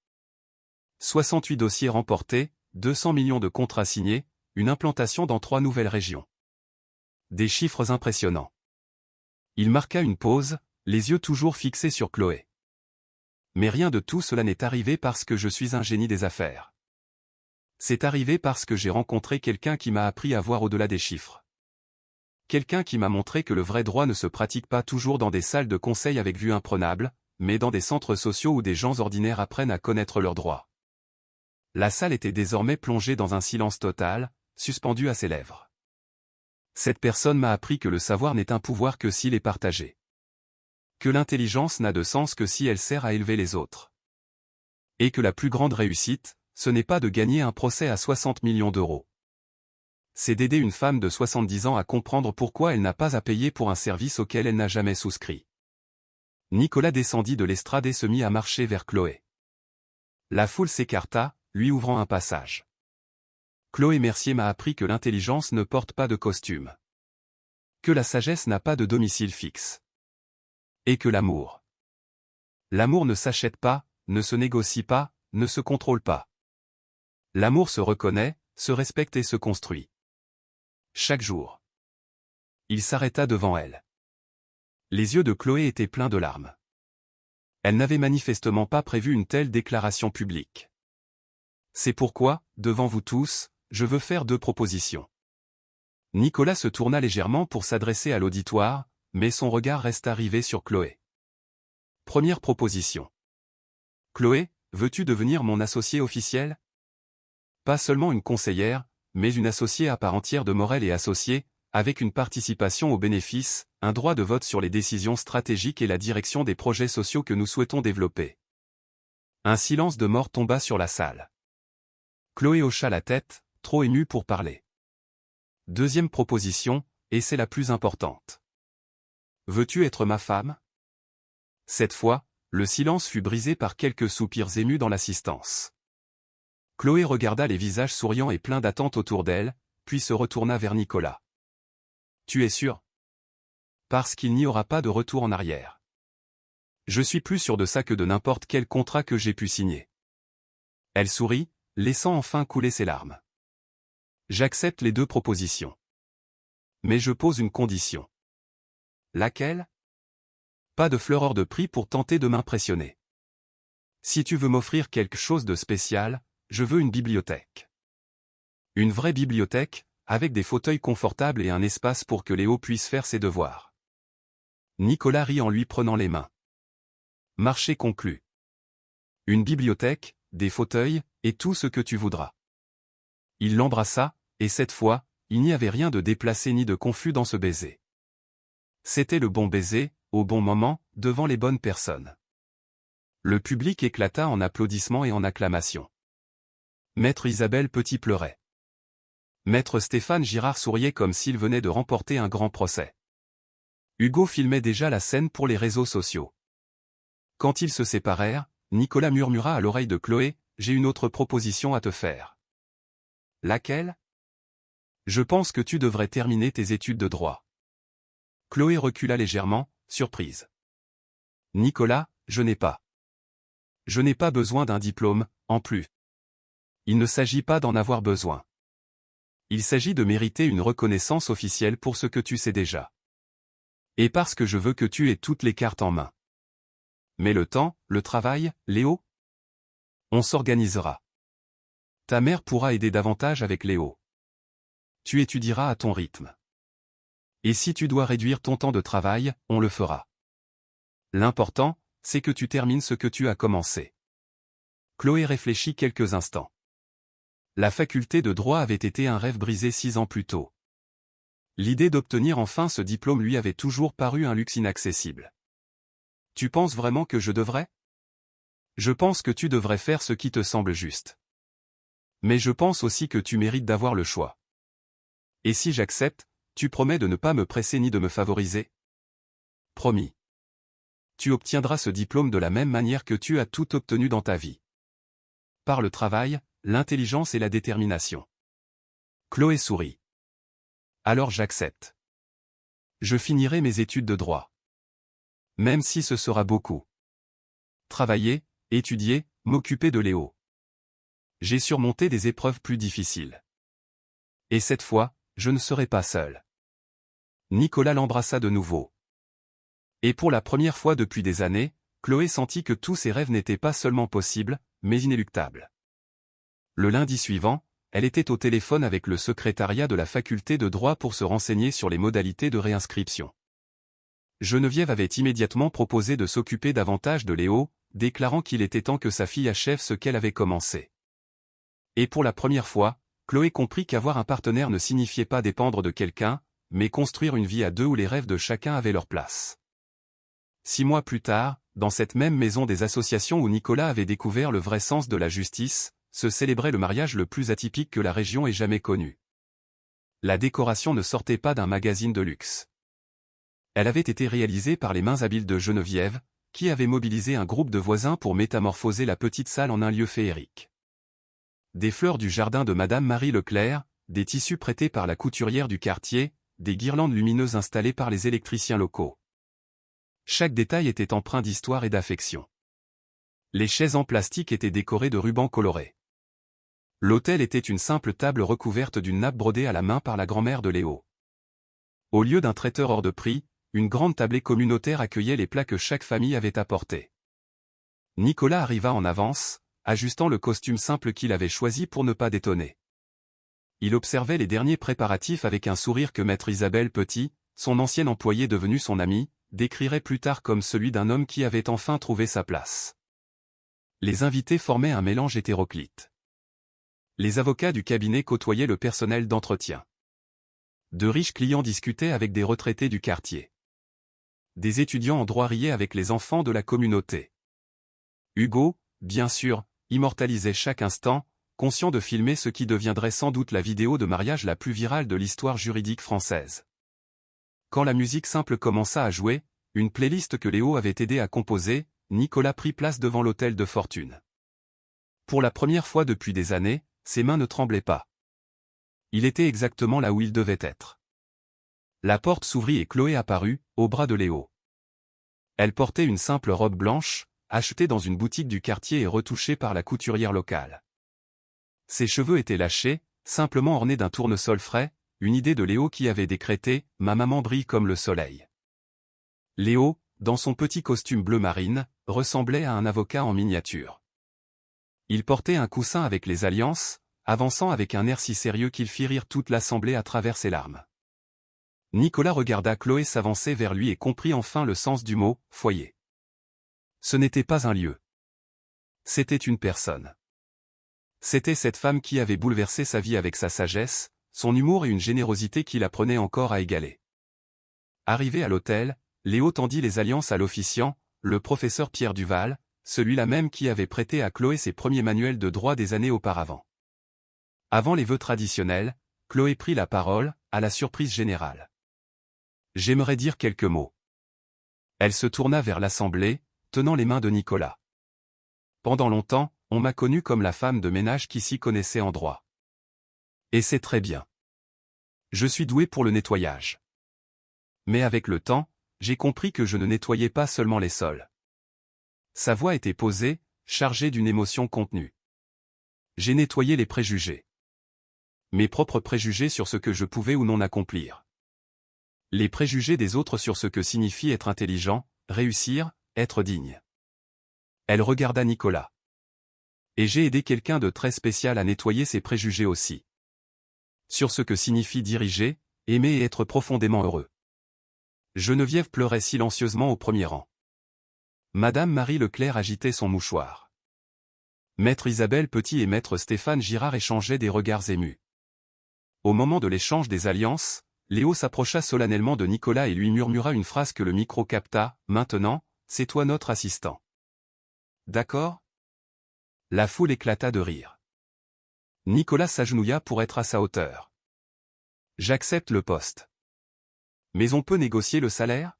68 dossiers remportés, 200 millions de contrats signés, une implantation dans 3 nouvelles régions. Des chiffres impressionnants. Il marqua une pause, les yeux toujours fixés sur Chloé. Mais rien de tout cela n'est arrivé parce que je suis un génie des affaires. C'est arrivé parce que j'ai rencontré quelqu'un qui m'a appris à voir au-delà des chiffres. Quelqu'un qui m'a montré que le vrai droit ne se pratique pas toujours dans des salles de conseil avec vue imprenable, mais dans des centres sociaux où des gens ordinaires apprennent à connaître leurs droits. La salle était désormais plongée dans un silence total, suspendu à ses lèvres. Cette personne m'a appris que le savoir n'est un pouvoir que s'il est partagé. Que l'intelligence n'a de sens que si elle sert à élever les autres. Et que la plus grande réussite, ce n'est pas de gagner un procès à 60 millions d'euros. C'est d'aider une femme de 70 ans à comprendre pourquoi elle n'a pas à payer pour un service auquel elle n'a jamais souscrit. Nicolas descendit de l'estrade et se mit à marcher vers Chloé. La foule s'écarta, lui ouvrant un passage. Chloé Mercier m'a appris que l'intelligence ne porte pas de costume. Que la sagesse n'a pas de domicile fixe. Et que l'amour. L'amour ne s'achète pas, ne se négocie pas, ne se contrôle pas. L'amour se reconnaît, se respecte et se construit. Chaque jour. Il s'arrêta devant elle. Les yeux de Chloé étaient pleins de larmes. Elle n'avait manifestement pas prévu une telle déclaration publique. C'est pourquoi, devant vous tous, je veux faire 2 propositions. Nicolas se tourna légèrement pour s'adresser à l'auditoire, mais son regard resta rivé sur Chloé. Première proposition. Chloé, veux-tu devenir mon associée officielle? Pas seulement une conseillère, mais une associée à part entière de Morel et Associés, avec une participation aux bénéfices, un droit de vote sur les décisions stratégiques et la direction des projets sociaux que nous souhaitons développer. Un silence de mort tomba sur la salle. Chloé hocha la tête, trop émue pour parler. Deuxième proposition, et c'est la plus importante. Veux-tu être ma femme? Cette fois, le silence fut brisé par quelques soupirs émus dans l'assistance. Chloé regarda les visages souriants et pleins d'attente autour d'elle, puis se retourna vers Nicolas. Tu es sûr? Parce qu'il n'y aura pas de retour en arrière. Je suis plus sûr de ça que de n'importe quel contrat que j'ai pu signer. Elle sourit, laissant enfin couler ses larmes. J'accepte les deux propositions. Mais je pose une condition. Laquelle? Pas de fleur hors de prix pour tenter de m'impressionner. Si tu veux m'offrir quelque chose de spécial, je veux une bibliothèque. Une vraie bibliothèque, avec des fauteuils confortables et un espace pour que Léo puisse faire ses devoirs. Nicolas rit en lui prenant les mains. Marché conclu. Une bibliothèque, des fauteuils, et tout ce que tu voudras. Il l'embrassa, et cette fois, il n'y avait rien de déplacé ni de confus dans ce baiser. C'était le bon baiser, au bon moment, devant les bonnes personnes. Le public éclata en applaudissements et en acclamations. Maître Isabelle Petit pleurait. Maître Stéphane Girard souriait comme s'il venait de remporter un grand procès. Hugo filmait déjà la scène pour les réseaux sociaux. Quand ils se séparèrent, Nicolas murmura à l'oreille de Chloé, « J'ai une autre proposition à te faire. » Laquelle? Je pense que tu devrais terminer tes études de droit. Chloé recula légèrement, surprise. Nicolas, je n'ai pas. Je n'ai pas besoin d'un diplôme, en plus. Il ne s'agit pas d'en avoir besoin. Il s'agit de mériter une reconnaissance officielle pour ce que tu sais déjà. Et parce que je veux que tu aies toutes les cartes en main. Mais le temps, le travail, Léo? On s'organisera. Ta mère pourra aider davantage avec Léo. Tu étudieras à ton rythme. Et si tu dois réduire ton temps de travail, on le fera. L'important, c'est que tu termines ce que tu as commencé. Chloé réfléchit quelques instants. La faculté de droit avait été un rêve brisé 6 ans plus tôt. L'idée d'obtenir enfin ce diplôme lui avait toujours paru un luxe inaccessible. Tu penses vraiment que je devrais? Je pense que tu devrais faire ce qui te semble juste. Mais je pense aussi que tu mérites d'avoir le choix. Et si j'accepte, tu promets de ne pas me presser ni de me favoriser? Promis. Tu obtiendras ce diplôme de la même manière que tu as tout obtenu dans ta vie. Par le travail, l'intelligence et la détermination. Chloé sourit. Alors j'accepte. Je finirai mes études de droit. Même si ce sera beaucoup. Travailler, étudier, m'occuper de Léo. J'ai surmonté des épreuves plus difficiles. Et cette fois, je ne serai pas seul. Nicolas l'embrassa de nouveau. Et pour la première fois depuis des années, Chloé sentit que tous ses rêves n'étaient pas seulement possibles, mais inéluctables. Le lundi suivant, elle était au téléphone avec le secrétariat de la faculté de droit pour se renseigner sur les modalités de réinscription. Geneviève avait immédiatement proposé de s'occuper davantage de Léo, déclarant qu'il était temps que sa fille achève ce qu'elle avait commencé. Et pour la première fois, Chloé comprit qu'avoir un partenaire ne signifiait pas dépendre de quelqu'un, mais construire une vie à deux où les rêves de chacun avaient leur place. 6 mois plus tard, dans cette même maison des associations où Nicolas avait découvert le vrai sens de la justice, se célébrait le mariage le plus atypique que la région ait jamais connu. La décoration ne sortait pas d'un magazine de luxe. Elle avait été réalisée par les mains habiles de Geneviève, qui avait mobilisé un groupe de voisins pour métamorphoser la petite salle en un lieu féerique. Des fleurs du jardin de Madame Marie Leclerc, des tissus prêtés par la couturière du quartier, des guirlandes lumineuses installées par les électriciens locaux. Chaque détail était empreint d'histoire et d'affection. Les chaises en plastique étaient décorées de rubans colorés. L'autel était une simple table recouverte d'une nappe brodée à la main par la grand-mère de Léo. Au lieu d'un traiteur hors de prix, une grande tablée communautaire accueillait les plats que chaque famille avait apportés. Nicolas arriva en avance, ajustant le costume simple qu'il avait choisi pour ne pas détonner. il observait les derniers préparatifs avec un sourire que maître Isabelle Petit, son ancien employé devenu son ami, décrirait plus tard comme celui d'un homme qui avait enfin trouvé sa place. Les invités formaient un mélange hétéroclite. Les avocats du cabinet côtoyaient le personnel d'entretien. De riches clients discutaient avec des retraités du quartier. Des étudiants en droit riaient avec les enfants de la communauté. Hugo, bien sûr, immortalisait chaque instant, conscient de filmer ce qui deviendrait sans doute la vidéo de mariage la plus virale de l'histoire juridique française. Quand la musique simple commença à jouer, une playlist que Léo avait aidé à composer, Nicolas prit place devant l'autel de fortune. Pour la première fois depuis des années, ses mains ne tremblaient pas. Il était exactement là où il devait être. La porte s'ouvrit et Chloé apparut, au bras de Léo. Elle portait une simple robe blanche, achetée dans une boutique du quartier et retouchée par la couturière locale. Ses cheveux étaient lâchés, simplement ornés d'un tournesol frais, une idée de Léo qui avait décrété « Ma maman brille comme le soleil ». Léo, dans son petit costume bleu marine, ressemblait à un avocat en miniature. Il portait un coussin avec les alliances, avançant avec un air si sérieux qu'il fit rire toute l'assemblée à travers ses larmes. Nicolas regarda Chloé s'avancer vers lui et comprit enfin le sens du mot « foyer ». Ce n'était pas un lieu. C'était une personne. C'était cette femme qui avait bouleversé sa vie avec sa sagesse, son humour et une générosité qui l'apprenait encore à égaler. Arrivé à l'hôtel, Léo tendit les alliances à l'officiant, le professeur Pierre Duval, celui-là même qui avait prêté à Chloé ses premiers manuels de droit des années auparavant. Avant les vœux traditionnels, Chloé prit la parole, à la surprise générale. « J'aimerais dire quelques mots. » Elle se tourna vers l'assemblée, tenant les mains de Nicolas. « Pendant longtemps, on m'a connue comme la femme de ménage qui s'y connaissait en droit. Et c'est très bien. Je suis doué pour le nettoyage. Mais avec le temps, j'ai compris que je ne nettoyais pas seulement les sols. » Sa voix était posée, chargée d'une émotion contenue. « J'ai nettoyé les préjugés. Mes propres préjugés sur ce que je pouvais ou non accomplir. Les préjugés des autres sur ce que signifie être intelligent, réussir, être digne. » Elle regarda Nicolas. « Et j'ai aidé quelqu'un de très spécial à nettoyer ses préjugés aussi. Sur ce que signifie diriger, aimer et être profondément heureux. » Geneviève pleurait silencieusement au premier rang. Madame Marie Leclerc agitait son mouchoir. Maître Isabelle Petit et maître Stéphane Girard échangeaient des regards émus. Au moment de l'échange des alliances, Léo s'approcha solennellement de Nicolas et lui murmura une phrase que le micro capta, « Maintenant, c'est toi notre assistant. » D'accord ? La foule éclata de rire. Nicolas s'agenouilla pour être à sa hauteur. « J'accepte le poste. Mais on peut négocier le salaire ?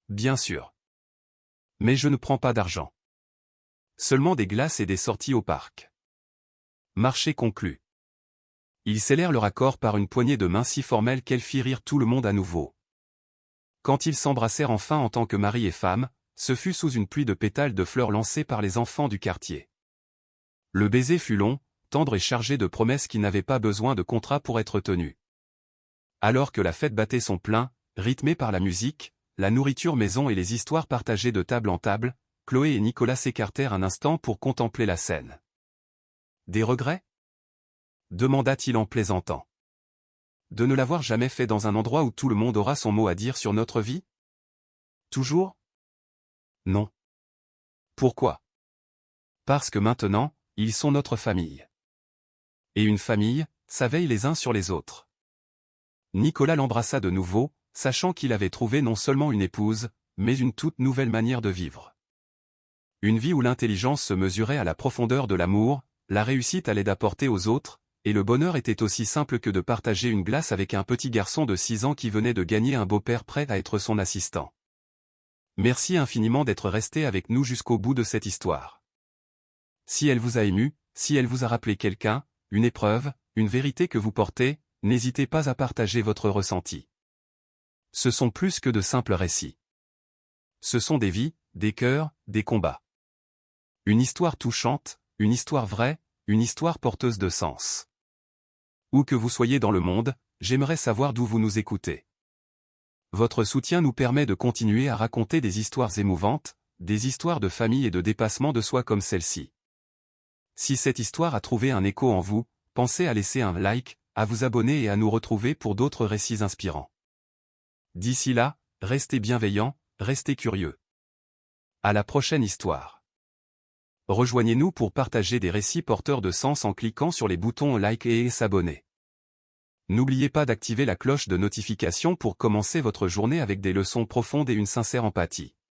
Bien sûr. Mais je ne prends pas d'argent. Seulement des glaces et des sorties au parc. » Marché conclu. Ils scellèrent leur accord par une poignée de main si formelle qu'elle fit rire tout le monde à nouveau. Quand ils s'embrassèrent enfin en tant que mari et femme, ce fut sous une pluie de pétales de fleurs lancées par les enfants du quartier. Le baiser fut long, tendre et chargé de promesses qui n'avaient pas besoin de contrat pour être tenues. Alors que la fête battait son plein, rythmée par la musique, la nourriture maison et les histoires partagées de table en table, Chloé et Nicolas s'écartèrent un instant pour contempler la scène. « Des regrets ? » demanda-t-il en plaisantant. « De ne l'avoir jamais fait dans un endroit où tout le monde aura son mot à dire sur notre vie ? Toujours ? Non. Pourquoi ? Parce que maintenant, ils sont notre famille. Et une famille, ça veille les uns sur les autres. » Nicolas l'embrassa de nouveau, sachant qu'il avait trouvé non seulement une épouse, mais une toute nouvelle manière de vivre. Une vie où l'intelligence se mesurait à la profondeur de l'amour, la réussite allait d'apporter aux autres, et le bonheur était aussi simple que de partager une glace avec un petit garçon de 6 ans qui venait de gagner un beau-père prêt à être son assistant. Merci infiniment d'être resté avec nous jusqu'au bout de cette histoire. Si elle vous a ému, si elle vous a rappelé quelqu'un, une épreuve, une vérité que vous portez, n'hésitez pas à partager votre ressenti. Ce sont plus que de simples récits. Ce sont des vies, des cœurs, des combats. Une histoire touchante, une histoire vraie, une histoire porteuse de sens. Où que vous soyez dans le monde, j'aimerais savoir d'où vous nous écoutez. Votre soutien nous permet de continuer à raconter des histoires émouvantes, des histoires de famille et de dépassement de soi comme celle-ci. Si cette histoire a trouvé un écho en vous, pensez à laisser un like, à vous abonner et à nous retrouver pour d'autres récits inspirants. D'ici là, restez bienveillants, restez curieux. À la prochaine histoire. Rejoignez-nous pour partager des récits porteurs de sens en cliquant sur les boutons like et s'abonner. N'oubliez pas d'activer la cloche de notification pour commencer votre journée avec des leçons profondes et une sincère empathie.